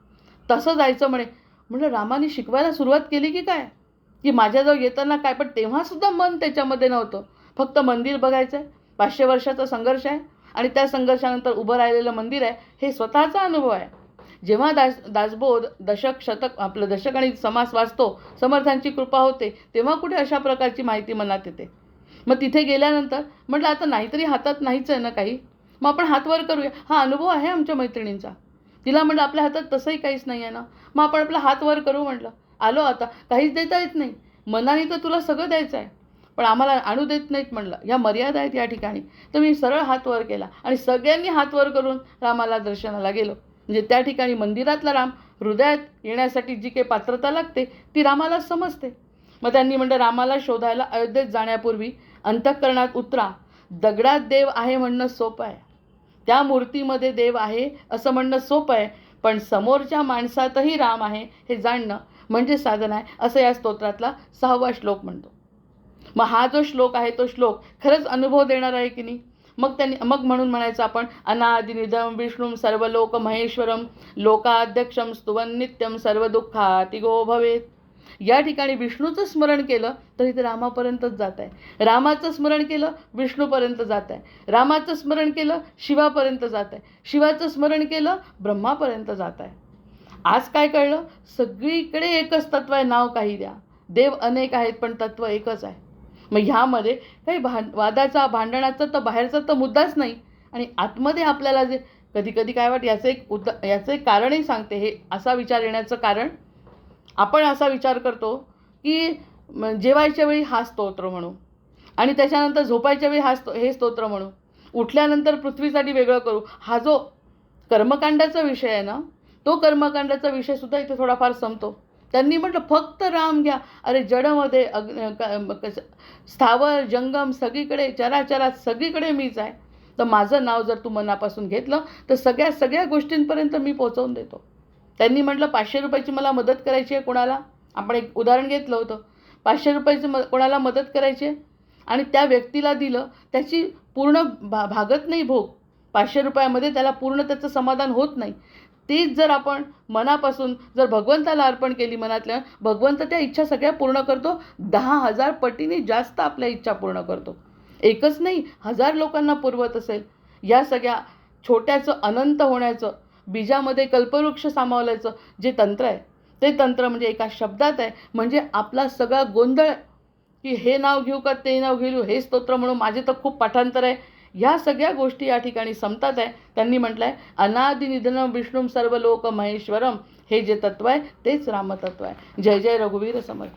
तसं जायचं म्हणे. म्हटलं रामाने शिकवायला सुरुवात केली की काय, की माझ्याजवळ येताना काय. पण तेव्हासुद्धा मन त्याच्यामध्ये नव्हतं. फक्त मंदिर बघायचं आहे, 500 वर्षाचा संघर्ष आहे आणि त्या संघर्षानंतर उभं राहिलेलं मंदिर आहे, हे स्वतःचा अनुभव आहे. जेव्हा दासबोध दशक शतक आपलं दशक आणि समास वाचतो, समर्थांची कृपा होते, तेव्हा कुठे अशा प्रकारची माहिती मनात येते. मग तिथे गेल्यानंतर म्हटलं आता नाहीतरी हातात नाहीच आहे ना काही, मग आपण हात वर करूया. हा अनुभव आहे आमच्या मैत्रिणींचा. तिला म्हटलं आपल्या हातात तसंही काहीच नाही आहे ना, मग आपण आपला हात वर करू. म्हटलं आलो आता, काहीच देता येत नाही, मनाने तर तुला सगळं द्यायचं आहे पण आम्हाला आणू देत नाहीत. म्हटलं ह्या मर्यादा आहेत या ठिकाणी. तर मी सरळ हात वर केला आणि सगळ्यांनी हात वर करून रामाला दर्शनाला गेलो. म्हणजे त्या ठिकाणी मंदिरातला राम हृदयात येण्यासाठी जी काही पात्रता लागते ती रामाला समजते. मग त्यांनी म्हटलं रामाला शोधायला अयोध्येत जाण्यापूर्वी अंतःकरणात उतरा. दगडात देव आहे म्हणणं सोपं आहे, त्या मूर्तीमध्ये देव आहे असं म्हणणं सोपं आहे, पण समोरच्या माणसातही राम आहे हे जाणणं म्हणजे साधन आहे, असं या स्तोत्रातला 6वा श्लोक म्हणतो. मग हा जो श्लोक आहे तो श्लोक खरंच अनुभव देणार आहे की नाही. मग म्हणून म्हणायचं आपण अनादिनिधम विष्णुम सर्वलोक महेश्वरम लोकाध्यक्षम स्तुवन नित्यम सर्व दुःखातिगो भवेत. या ठिकाणी विष्णूचं स्मरण केलं तर इथे रामापर्यंतच जात आहे, रामाचं स्मरण केलं विष्णूपर्यंत जात आहे, रामाचं स्मरण केलं शिवापर्यंत जात आहे, शिवाचं स्मरण केलं ब्रह्मापर्यंत जात आहे. आज काय कळलं, सगळीकडे एकच तत्व आहे, नाव काही द्या, देव अनेक आहेत पण तत्व एकच आहे. मग ह्यामध्ये काही वादाचा भांडणाचा तर बाहेरचा तर मुद्दाच नाही. आणि आतमध्ये आपल्याला जे कधी कधी काय वाटतं याचं एक कारणही सांगते. हे असा विचार येण्याचं कारण, आपण असा विचार करतो की जेवायच्या वेळी हा स्तोत्र म्हणू आणि त्याच्यानंतर झोपायच्या वेळी हे स्तोत्र म्हणू, उठल्यानंतर पृथ्वीसाठी वेगळं करू. हा जो कर्मकांडाचा विषय आहे ना, तो कर्मकांडाचा विषयसुद्धा इथे थोडाफार संपतो. त्यांनी म्हटलं फक्त राम घ्या. अरे जडमध्ये स्थावर जंगम सगळीकडे चराचरात सगळीकडे मीच आहे. तर माझं नाव जर तू मनापासून घेतलं तर सगळ्या गोष्टींपर्यंत मी पोचवून देतो. त्यांनी म्हटलं 500 रुपयाची मला मदत करायची आहे कोणाला, आपण एक उदाहरण घेतलं होतं, 500 रुपयाची कोणाला मदत करायची आहे आणि त्या व्यक्तीला दिलं, त्याची पूर्ण भागत नाही भोग, 500 रुपयामध्ये त्याला पूर्ण त्याचं समाधान होत नाही. तीच जर आपण मनापासून जर भगवंताला अर्पण केली, मनातल्या भगवंत त्या इच्छा सगळ्या पूर्ण करतो, 10,000 पटीने जास्त आपल्या इच्छा पूर्ण करतो. एकच नाही, 1000 लोकांना पुरवत असेल. या सगळ्या छोट्याचं अनंत होण्याचं, बीजामध्ये कल्पवृक्ष सामावल्याचं जे तंत्र आहे ते तंत्र म्हणजे एका शब्दात आहे. म्हणजे आपला सगळा गोंधळ की हे नाव घेऊ का ते नाव घेऊ, हे स्तोत्र म्हणून माझे तर खूप पाठांतर आहे, ह्या सगळ्या गोष्टी या ठिकाणी समतात आहे. त्यांनी म्हटलं आहे अनादि निधनम विष्णुम सर्व लोक महेश्वरम, हे जे तत्व आहे तेच रामतत्व आहे. जय जय रघुवीर समर्थ.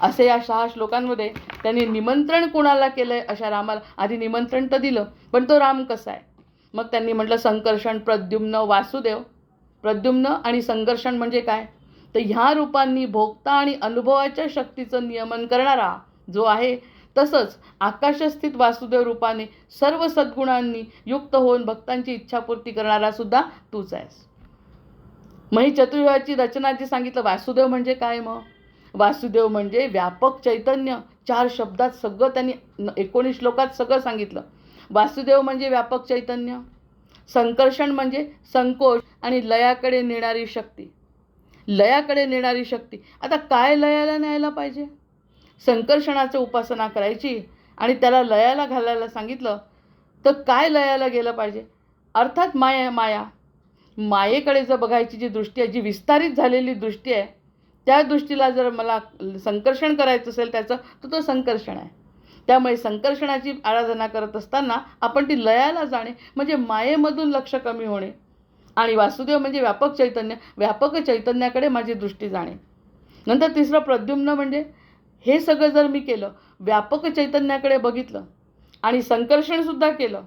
असे या 6 श्लोकांमध्ये त्यांनी निमंत्रण कोणाला केलं आहे, अशा रामाला आधी निमंत्रण तर दिलं, पण तो राम कसा आहे. मग त्यांनी म्हटलं संकर्षण, प्रद्युम्न, वासुदेव. प्रद्युम्न आणि संकर्षण म्हणजे काय, तर ह्या रूपांनी भोगता आणि अनुभवाच्या शक्तीचं नियमन करणारा जो आहे, तसंच आकाशस्थित वासुदेव रूपाने सर्व सद्गुणांनी युक्त होऊन भक्तांची इच्छापूर्ती करणारा सुद्धा तूच आहेस. मग ही चतुर्युगाची रचना जी सांगितलं, वासुदेव म्हणजे काय. मग वासुदेव म्हणजे व्यापक चैतन्य. 4 शब्दात सगळं त्यांनी 19 श्लोकात सगळं सांगितलं. वासुदेव म्हणजे व्यापक चैतन्य. संकर्षण म्हणजे संकोच आणि लयाकडे नेणारी शक्ती. लयाकडे नेणारी शक्ती. आता काय लयाला न्यायला पाहिजे, संकर्षणाची उपासना करायची आणि त्याला लयाला घालायला सांगितलं, तर काय लयाला गेलं पाहिजे, अर्थात माया. मायेकडे जर बघायची जी दृष्टी आहे, जी विस्तारित झालेली दृष्टी आहे, त्या दृष्टीला जर मला संकर्षण करायचं असेल त्याचं, तर तो संकर्षण आहे. त्यामुळे संकर्षणाची आराधना करत असताना आपण ती लयाला जाणे म्हणजे मायेमधून लक्ष कमी होणे. आणि वासुदेव म्हणजे व्यापक चैतन्य, व्यापक चैतन्याकडे माझी दृष्टी जाणे. नंतर तिसरं प्रद्युम्न म्हणजे हे सगळं जर मी केलं, व्यापक चैतन्याकडे बघितलं आणि संकर्षणसुद्धा केलं,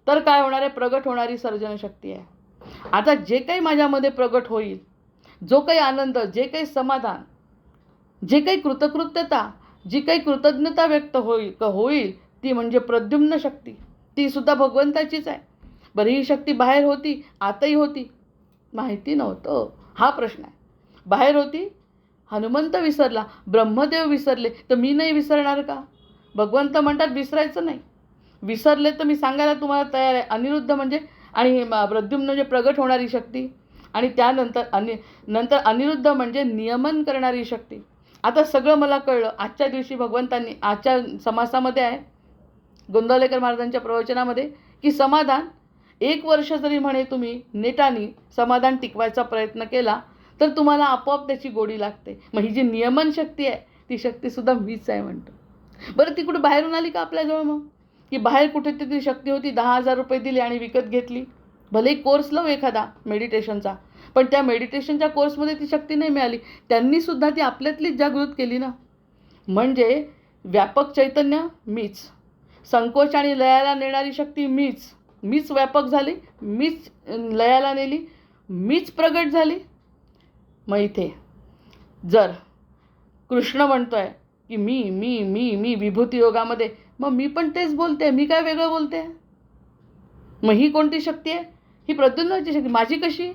तर काय होणार आहे, प्रगट होणारी सर्जनशक्ती आहे. आता जे काही माझ्यामध्ये प्रगट होईल, जो काही आनंद, जे काही समाधान, जे काही कृतकृत्यता, जी काही कृतज्ञता व्यक्त होईल ती म्हणजे प्रद्युम्न शक्ती. ती सुद्धा भगवंताचीच आहे. बरं, ही शक्ती बाहेर होती, आतही होती, माहिती नव्हतं, हा प्रश्न आहे. बाहेर होती, हनुमंत विसरला, ब्रह्मदेव विसरले, तर मी नाही विसरणार का. भगवंत म्हणतात विसरायचं नाही. विसरले तर मी सांगायला तुम्हाला तयार आहे. अनिरुद्ध म्हणजे आणि प्रद्युम्न म्हणजे प्रगट होणारी शक्ती, आणि त्यानंतर नंतर अनिरुद्ध म्हणजे नियमन करणारी शक्ती. आता सगळं मला कळलं. आजच्या दिवशी भगवंतांनी आजच्या समासामध्ये आहे, गोंदवलेकर महाराजांच्या प्रवचनामध्ये, की समाधान 1 वर्ष जरी म्हणे तुम्ही नेटाने समाधान टिकवायचा प्रयत्न केला, तर तुम्हाला आपोआप त्याची गोडी लागते. मग ही जी नियमन शक्ती आहे, ती शक्तीसुद्धा मीच आहे म्हणतो. बरं, ती कुठे बाहेरून आली का आपल्याजवळ, मग की बाहेर कुठे ती शक्ती होती, 10,000 रुपये दिले आणि विकत घेतली. भले कोर्स लावू एखादा मेडिटेशनचा, पण त्या मेडिटेशनच्या कोर्समध्ये ती शक्ती नाही मिळाली. त्यांनीसुद्धा ती आपल्यातलीच जागृत केली ना. म्हणजे व्यापक चैतन्य मीच, संकोच आणि लयाला नेणारी शक्ती मीच व्यापक झाली, मीच लयाला नेली, मीच प्रगट झाली. मग इथे जर कृष्ण म्हणतोय की मी मी मी मी विभूती योगामध्ये, मग मी पण तेच बोलते, मी काय वेगळं बोलते. मग ही कोणती शक्ती आहे, ही प्रद्युम्नाची शक्ती. माझी कशी,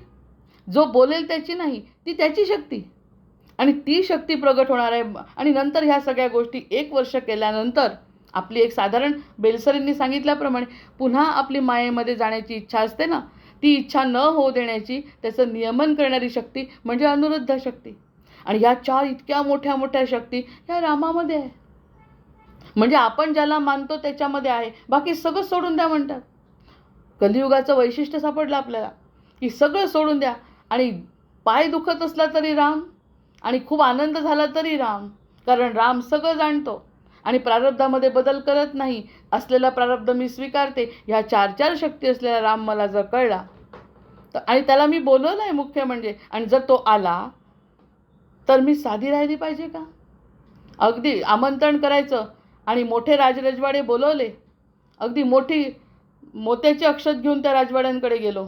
जो बोलेल त्याची नाही, ती त्याची शक्ती, आणि ती शक्ती प्रगट होणार आहे. आणि नंतर ह्या सगळ्या गोष्टी 1 वर्ष केल्यानंतर आपली एक साधारण बेलसरींनी सांगितल्याप्रमाणे पुन्हा आपली मायेमध्ये जाण्याची इच्छा असते ना, ती इच्छा न होऊ देण्याची त्याचं नियमन करणारी शक्ती म्हणजे अनुरुद्ध शक्ती. आणि ह्या 4 इतक्या मोठ्या मोठ्या शक्ती ह्या रामामध्ये आहे. म्हणजे आपण ज्याला मानतो त्याच्यामध्ये आहे, बाकी सगळं सोडून द्या म्हणतात. कलियुगाचं वैशिष्ट्य सापडलं आपल्याला, की सगळं सोडून द्या. आणि पाय दुखत असला तरी राम, आणि खूप आनंद झाला तरी राम, कारण राम सगळं जाणतो आणि प्रारब्धामध्ये बदल करत नाही. असलेला प्रारब्ध मी स्वीकारते. ह्या 4 शक्ती असलेला राम मला जर कळला तर, आणि त्याला मी बोलवलं आहे मुख्य म्हणजे, आणि जर तो आला तर मी साधी राहिली पाहिजे का. अगदी आमंत्रण करायचं आणि मोठे राजरजवाडे बोलवले, अगदी मोत्याची अक्षत घेऊन त्या राजवाड्यांकडे गेलो.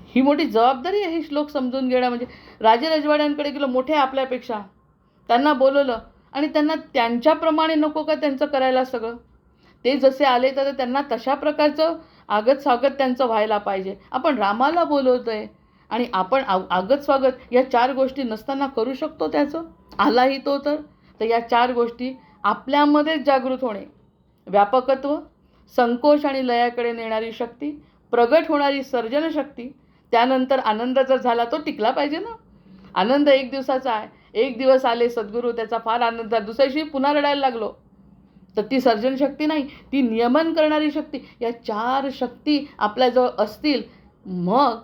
ही मोठी जबाबदारी आहे. हे श्लोक समजून घेणं म्हणजे, राजरजवाड्यांकडे गेलो, मोठे आपल्यापेक्षा, त्यांना बोलवलं आणि त्यांना त्यांच्याप्रमाणे नको का त्यांचं करायला सगळं. ते जसे आले तर त्यांना तशा प्रकारचं आगत स्वागत त्यांचं व्हायला पाहिजे. आपण रामाला बोलवतोय आणि आपण आगत स्वागत या 4 गोष्टी नसताना करू शकतो त्याचं. आलाही तो तर या 4 गोष्टी आपल्यामध्येच जागृत होणे, व्यापकत्व, संकोच आणि लयाकडे नेणारी शक्ती, प्रगट होणारी सर्जन शक्ती. त्यानंतर आनंद जर झाला तो टिकला पाहिजे ना. आनंद 1 दिवसाचा आहे. 1 दिवस आले सद्गुरू, त्याचा फार आनंद झाला, दुसऱ्या दिवशी पुन्हा रडायला लागलो, तर ती सर्जन शक्ती नाही, ती नियमन करणारी शक्ती. या 4 शक्ती आपल्याजवळ असतील, मग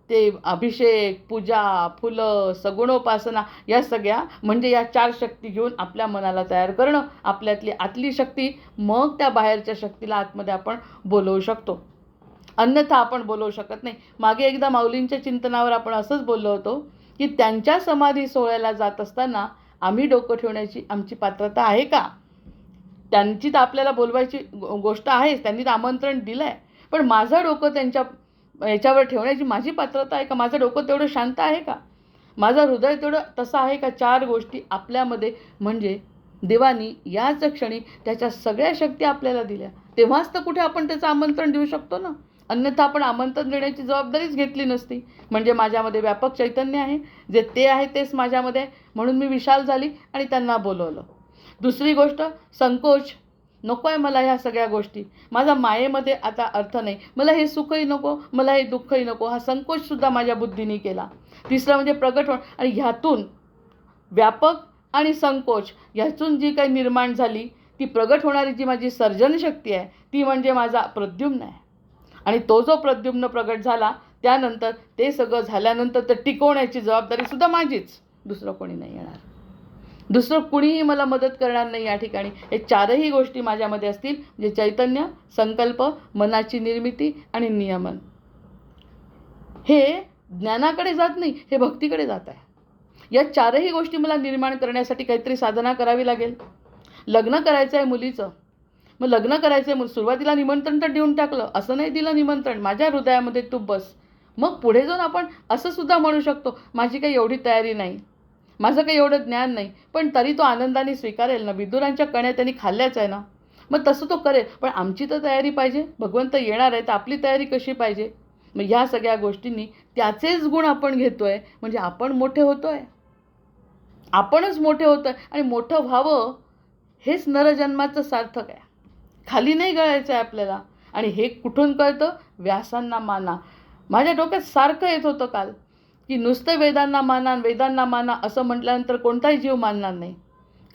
ते अभिषेक, पूजा, फुलं, सगुणोपासना या सगळ्या म्हणजे या 4 शक्ती घेऊन आपल्या मनाला तयार करणं, आपल्यातली आतली शक्ती, मग त्या बाहेरच्या शक्तीला आतमध्ये आपण बोलवू शकतो. अन्यथा आपण बोलवू शकत नाही. मागे एकदा माऊलींच्या चिंतनावर आपण असंच बोललो होतो, की त्यांच्या समाधी सोहळ्याला जात असताना आम्ही डोकं ठेवण्याची आमची पात्रता आहे का? त्यांची तर आपल्याला बोलवायची गोष्ट आहेच, त्यांनी तर आमंत्रण दिलं आहे. पण माझं डोकं त्यांच्या याच्यावर ठेवण्याची माझी पात्रता आहे का? माझं डोकं तेवढं शांत आहे का? माझं हृदय तेवढं तसं आहे का? 4 गोष्टी आपल्यामध्ये म्हणजे देवानी याच क्षणी त्याच्या सगळ्या शक्ती आपल्याला दिल्या. तेव्हाच तर कुठे आपण त्याचं आमंत्रण देऊ शकतो ना. अन्यथा आपण आमंत्रण देण्याची जबाबदारीच घेतली नसती. म्हणजे माझ्यामध्ये व्यापक चैतन्य आहे, जे ते आहे तेच माझ्यामध्ये आहे, म्हणून मी विशाल झाली आणि त्यांना बोलवलं. दुसरी गोष्ट संकोच. नको आहे मला ह्या सगळ्या गोष्टी. माझा मायेमध्ये आता अर्थ नाही. मला हे सुखही नको, मला हे दुःखही नको. हा संकोचसुद्धा माझ्या बुद्धीने केला. तिसरं म्हणजे प्रगट होणं. आणि ह्यातून व्यापक आणि संकोच ह्यातून जी काही निर्माण झाली ती प्रगट होणारी जी माझी सर्जनशक्ती आहे ती म्हणजे माझा प्रद्युम्न आहे. आणि तो जो प्रद्युम्न प्रगट झाला त्यानंतर ते सगळं झाल्यानंतर ते टिकवण्याची जबाबदारीसुद्धा माझीच. दुसरं कोणी नाही येणार. दुसरं कुणीही मला मदत करणार नाही या ठिकाणी. हे 4ही गोष्टी माझ्यामध्ये असतील म्हणजे चैतन्य, संकल्प, मनाची निर्मिती आणि नियमन. हे ज्ञानाकडे जात नाही, हे भक्तीकडे जात आहे. या 4ही गोष्टी मला निर्माण करण्यासाठी काहीतरी साधना करावी लागेल. लग्न करायचं आहे मुलीचं, मग लग्न करायचं आहे, सुरुवातीला निमंत्रण तर देऊन टाकलं, असं नाही दिलं निमंत्रण, माझ्या हृदयामध्ये तू बस. मग पुढे जाऊन आपण असं सुद्धा म्हणू शकतो, माझी काही एवढी तयारी नाही, माझं काही एवढं ज्ञान नाही, पण तरी तो आनंदाने स्वीकारेल ना. विदुरांच्या कण्या त्यांनी खाल्ल्याच आहे ना, मग तसं तो करेल. पण आमची तर तयारी पाहिजे, भगवंत येणार आहे तर आपली तयारी कशी पाहिजे. मग ह्या सगळ्या गोष्टींनी त्याचेच गुण आपण घेतो आहे म्हणजे आपण मोठे होतो आहे, आपणच मोठे होतो आहे. आणि मोठं व्हावं हेच नरजन्माचं सार्थक आहे. खाली नाही गळायचं आहे आपल्याला. आणि हे कुठून कळतं? व्यासांना माना. माझ्या डोक्यात सारखं येत होतं काल की नुसतं वेदांना माना, वेदांना माना असं म्हटल्यानंतर कोणताही जीव मानणार नाही.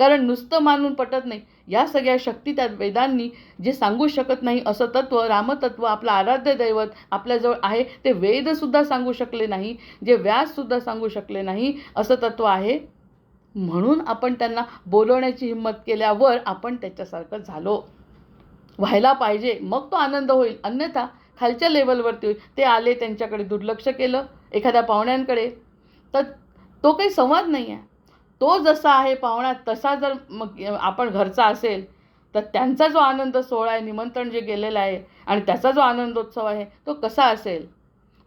कारण नुसतं मानून पटत नाही. या सगळ्या शक्ती त्या वेदांनी जे सांगू शकत नाही असं तत्त्व, रामतत्त्व, आपलं आराध्य दैवत आपल्याजवळ आहे ते वेदसुद्धा सांगू शकले नाही, जे व्याससुद्धा सांगू शकले नाही असं तत्त्व आहे. म्हणून आपण त्यांना बोलवण्याची हिंमत केल्यावर आपण त्याच्यासारखं झालो. व्हायला पाहिजे, मग तो आनंद होईल. अन्यथा खालच्या लेवलवरती होईल. ते आले, त्यांच्याकडे दुर्लक्ष केलं एखाद्या पाहुण्यांकडे, तर तो काही संवाद नाही आहे. तो जसा आहे पाहुणा तसा जर मग आपण घरचा असेल तर त्यांचा जो आनंद सोहळा आहे, निमंत्रण जे गेलेलं आहे आणि त्याचा जो आनंदोत्सव आहे तो कसा असेल.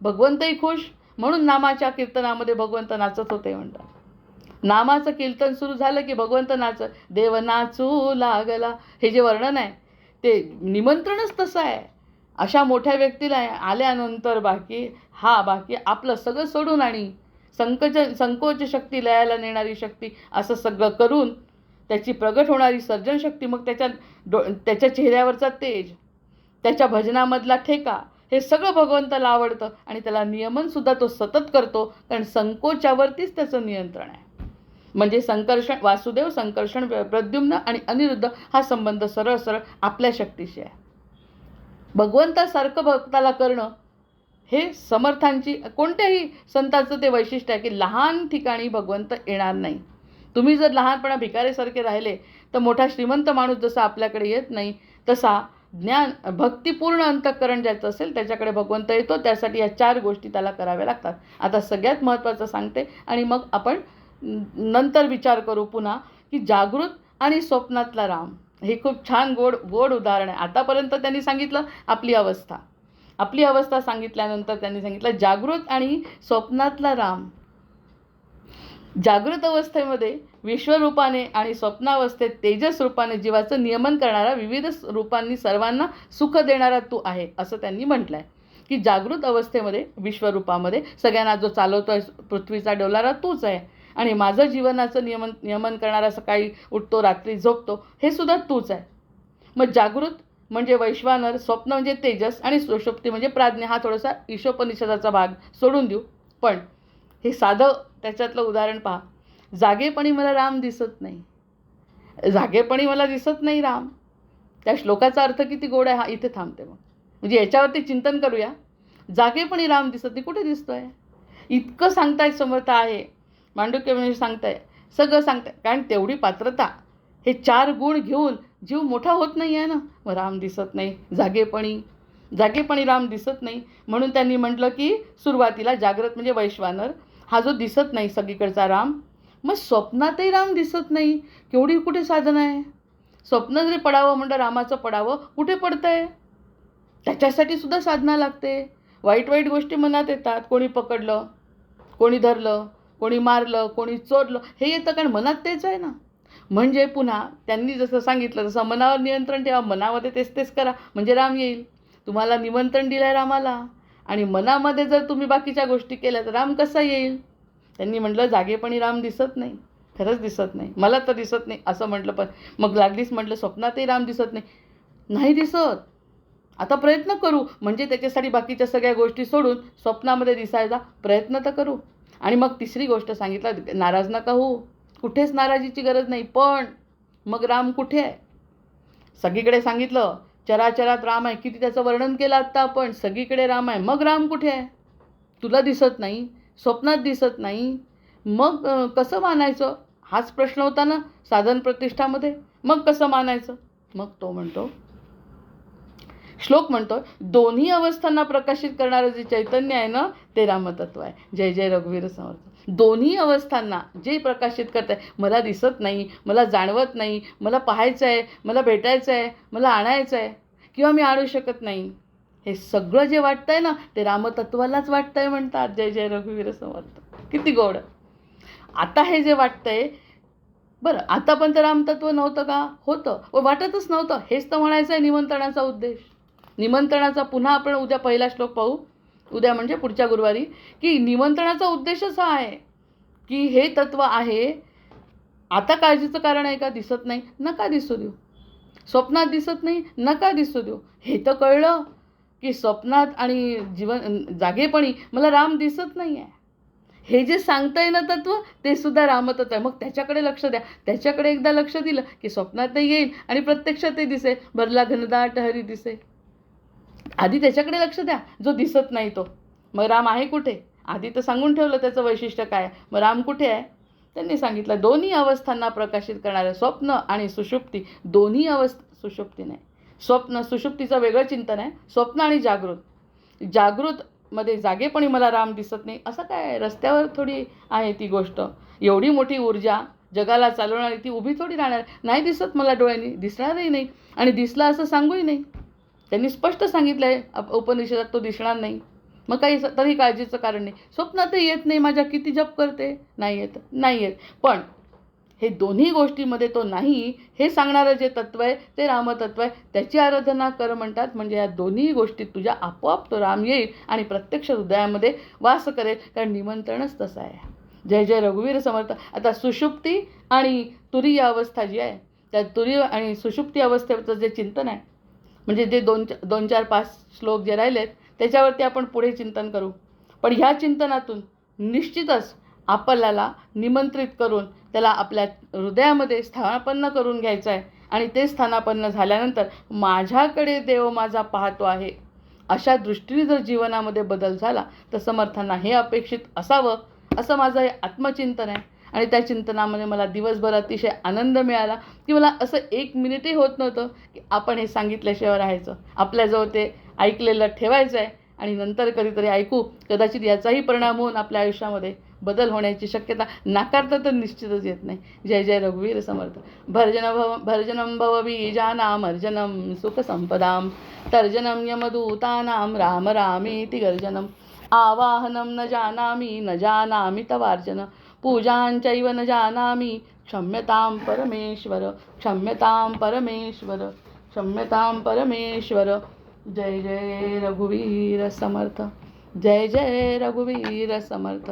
भगवंतही खुश. म्हणून नामाच्या कीर्तनामध्ये भगवंत नाचत होते म्हणतात. नामाचं कीर्तन सुरू झालं की भगवंत नाचत, देव नाचू लागला. हे जे वर्णन आहे ते निमंत्रणच तसं आहे. अशा मोठ्या व्यक्तीला आल्यानंतर बाकी आपलं सगळं सोडून आणि संकोच शक्ती लयाला नेणारी शक्ती असं सगळं करून त्याची प्रगट होणारी सर्जनशक्ती, मग त्याच्या चेहऱ्यावरचा तेज, त्याच्या भजनामधला ठेका, हे सगळं भगवंताला आवडतं. आणि त्याला नियमनसुद्धा तो सतत करतो, कारण संकोचावरतीच त्याचं नियंत्रण आहे. म्हणजे संकर्षण, वासुदेव, संकर्षण, प्रद्युम्न आणि अनिरुद्ध हा संबंध सरळ सरळ आपल्या शक्तीशी आहे. भगवंतासारखं भक्ताला करणं हे समर्थांची, कोणत्याही संतांचं ते वैशिष्ट्य आहे की लहान ठिकाणी भगवंत येणार नाही. तुम्ही जर लहानपणा भिकारीसारखे राहिले तर मोठा श्रीमंत माणूस जसा आपल्याकडे येत नाही तसा ज्ञान भक्तिपूर्ण अंतःकरण ज्याचं असेल त्याच्याकडे भगवंत येतो. त्यासाठी या 4 गोष्टी त्याला कराव्या लागतात. आता सगळ्यात महत्त्वाचं सांगते आणि मग आपण नंतर विचार करू पुन्हा की जागृत आणि स्वप्नातला राम. हे खूप छान गोड उदाहरण आहे. आतापर्यंत त्यांनी सांगितलं आपली अवस्था सांगितल्यानंतर त्यांनी सांगितलं जागृत आणि स्वप्नातला राम. जागृत अवस्थेमध्ये विश्वरूपाने आणि स्वप्नावस्थेत तेजस रूपाने जीवाचं नियमन करणारा, विविध रूपांनी सर्वांना सुख देणारा तू आहे असं त्यांनी म्हटलं आहे. की जागृत अवस्थेमध्ये विश्वरूपामध्ये सगळ्यांना जो चालवतोय पृथ्वीचा डोलारा तूच आहे. आणि माझं जीवनाचं नियमन करणारा, सकाळी उठतो रात्री झोपतो हे सुद्धा तूच आहे. मग जागृत म्हणजे वैश्वानर, स्वप्न म्हणजे तेजस आणि सुषुप्ती म्हणजे प्राज्ञा. हा थोडासा ईशोपनिषदाचा भाग सोडून देऊ. पण हे साधं त्याच्यातलं उदाहरण पहा. जागेपणी मला राम दिसत नाही, जागेपणी मला दिसत नाही राम. त्या श्लोकाचा अर्थ किती गोड आहे हा इथे थांबते. मग म्हणजे याच्यावरती चिंतन करूया. जागेपणी राम दिसत नाही. कुठे दिसतोय? इतकं सांगतायत समर्थ आहे, मांडुक्य म्हणजे सांगताय, सगळं सांगताय. कारण तेवढी पात्रता, हे 4 गुण घेऊन जीव मोठा होत नाही आहे ना. मग राम दिसत नाही, जागेपणी राम दिसत नाही. म्हणून त्यांनी म्हटलं की सुरुवातीला जागृत म्हणजे वैश्वानर, हा जो दिसत नाही सगळीकडचा राम, मग स्वप्नातही राम दिसत नाही. केवढी कुठे साधना आहे. स्वप्न जरी पडावं म्हणलं रामाचं पडावं, कुठे पडतंय? त्याच्यासाठी सुद्धा साधना लागते. वाईट वाईट गोष्टी मनात येतात. कोणी पकडलं, कोणी धरलं, कोणी मारलं, कोणी चोरलं, हे येतं कारण मनात तेच आहे ना. म्हणजे पुन्हा त्यांनी जसं सांगितलं तसं मनावर नियंत्रण ठेवा, मनामध्ये तेच तेच करा म्हणजे राम येईल. तुम्हाला निमंत्रण दिलं आहे रामाला, आणि मनामध्ये जर तुम्ही बाकीच्या गोष्टी केल्या तर राम कसा येईल? त्यांनी म्हटलं जागेपणी राम दिसत नाही, खरंच दिसत नाही, मला तर दिसत नाही असं म्हटलं. पण मग लागलीच म्हटलं स्वप्नातही राम दिसत नाही. नाही दिसत, आता प्रयत्न करू. म्हणजे त्याच्यासाठी बाकीच्या सगळ्या गोष्टी सोडून स्वप्नामध्ये दिसायचा प्रयत्न तर करू. आणि मग तिसरी गोष्ट सांगितलं, नाराज नका होऊ, कुठेच नाराजीची गरज नाही. पण मग राम कुठे आहे? सगळीकडे सांगितलं चराचरात राम आहे, किती त्याचं वर्णन केलं आत्ता आपण. सगळीकडे राम आहे, मग राम कुठे आहे? तुला दिसत नाही, स्वप्नात दिसत नाही, मग कसं मानायचं? हाच प्रश्न होता ना साधन प्रतिष्ठामध्ये. मग कसं मानायचं? मग तो म्हणतो, श्लोक म्हणतो, दोन्ही अवस्थांना प्रकाशित करणारं जे चैतन्य आहे ना, ते रामतत्व आहे. जय जय रघुवीर समर्थ. दोन्ही अवस्थांना जे प्रकाशित करत आहे, मला दिसत नाही, मला जाणवत नाही, मला पाहायचं आहे, मला भेटायचं आहे, मला आणायचं आहे, किंवा मी आणू शकत नाही, हे सगळं जे वाटतंय ना, ते रामतत्वालाच वाटतंय म्हणतात. जय जय रघुवीर समर्थ. किती गोड. आता हे जे वाटतंय, बरं आता पण तर रामतत्व नव्हतं का? होतं, वाटतच नव्हतं. हेच तर म्हणायचं आहे निमंत्रणाचा उद्देश. निमंत्रणाचा पुन्हा आपण उद्या पहिला श्लोक पाहू, उद्या म्हणजे पुढच्या गुरुवारी, की निमंत्रणाचा उद्देशच हा आहे की हे तत्व आहे. आता काळजीचं कारण आहे का? दिसत नाही, नका दिसू देऊ. स्वप्नात दिसत नाही, नका दिसू देऊ. हे तर कळलं की स्वप्नात आणि जागेपणी मला राम दिसत नाही आहे. हे जे सांगताय ना तत्व, ते सुद्धा रामतत्व आहे. मग त्याच्याकडे लक्ष द्या. त्याच्याकडे एकदा लक्ष दिलं की स्वप्नातही येईल आणि प्रत्यक्षातही दिसेल. भरला घनदाट हरी दिसे. आधी त्याच्याकडे लक्ष द्या जो दिसत नाही तो. मग राम आहे कुठे? आधी तर सांगून ठेवलं त्याचं वैशिष्ट्य काय. मग राम कुठे आहे? त्यांनी सांगितलं दोन्ही अवस्थांना प्रकाशित करणारे स्वप्न आणि सुषुप्ती. दोन्ही सुषुप्ती नाही, स्वप्न सुषुप्तीचं वेगळं चिंतन आहे. स्वप्न आणि जागृतमध्ये जागेपणी मला राम दिसत नाही असं काय? रस्त्यावर थोडी आहे ती गोष्ट. एवढी मोठी ऊर्जा जगाला चालवणारी ती उभी थोडी राहणार. नाही दिसत मला डोळ्यांनी, दिसणारही नाही, आणि दिसला असं सांगूही नाही. त्यांनी स्पष्ट सांगितलं आहे उपनिषदात, तो दिसणार नाही. मग काही तरी काळजीचं कारण नाही. स्वप्नातही येत नाही, माझ्या किती जप करते, नाही येत. पण हे दोन्ही गोष्टीमध्ये तो नाही हे सांगणारं जे तत्व आहे ते रामतत्व आहे. त्याची आराधना कर म्हणतात. म्हणजे या दोन्ही गोष्टीत तुझ्या आपोआप तो राम येईल आणि प्रत्यक्ष हृदयामध्ये वास करेल. कारण निमंत्रणच तसं आहे. जय जय रघुवीर समर्थ. आता सुषुप्ती आणि तुरीय अवस्था जी आहे, त्या तुरीय आणि सुषुप्ती अवस्थेचं जे चिंतन आहे, म्हणजे जे 2-4-5 श्लोक जे राहिलेत त्याच्यावरती आपण पुढे चिंतन करू. पण ह्या चिंतनातून निश्चितच आपल्याला निमंत्रित करून त्याला आपल्या हृदयामध्ये स्थानापन्न करून घ्यायचं आहे. आणि ते स्थानापन्न झाल्यानंतर माझ्याकडे देव माझा पाहतो आहे अशा दृष्टीने जर जीवनामध्ये बदल झाला तर समर्थांना हे अपेक्षित असावं असं माझं हे आत्मचिंतन आहे. आणि त्या चिंतनामध्ये मला दिवसभर अतिशय आनंद मिळाला की मला असं 1 मिनिटही होत नव्हतं की आपण हे सांगितल्याशिवाय राहायचं. आपल्याजवळ ते ऐकलेलं ठेवायचं आहे आणि नंतर कधीतरी ऐकू. कदाचित याचाही परिणाम होऊन आपल्या आयुष्यामध्ये बदल होण्याची शक्यता नाकारता तर निश्चितच येत नाही. जय जय रघुवीर समर्थ. भर्जनं भव बीजानां अर्जनं सुखसंपदां तर्जनं यमदूतानां राम रामेति गर्जनम् आवाहनं न जानामि तवार्चन पूजांचैव न जानामि क्षम्यतां परमेश्वर क्षम्यतां परमेश्वर. जय जय रघुवीर समर्थ. जय जय रघुवीर समर्थ.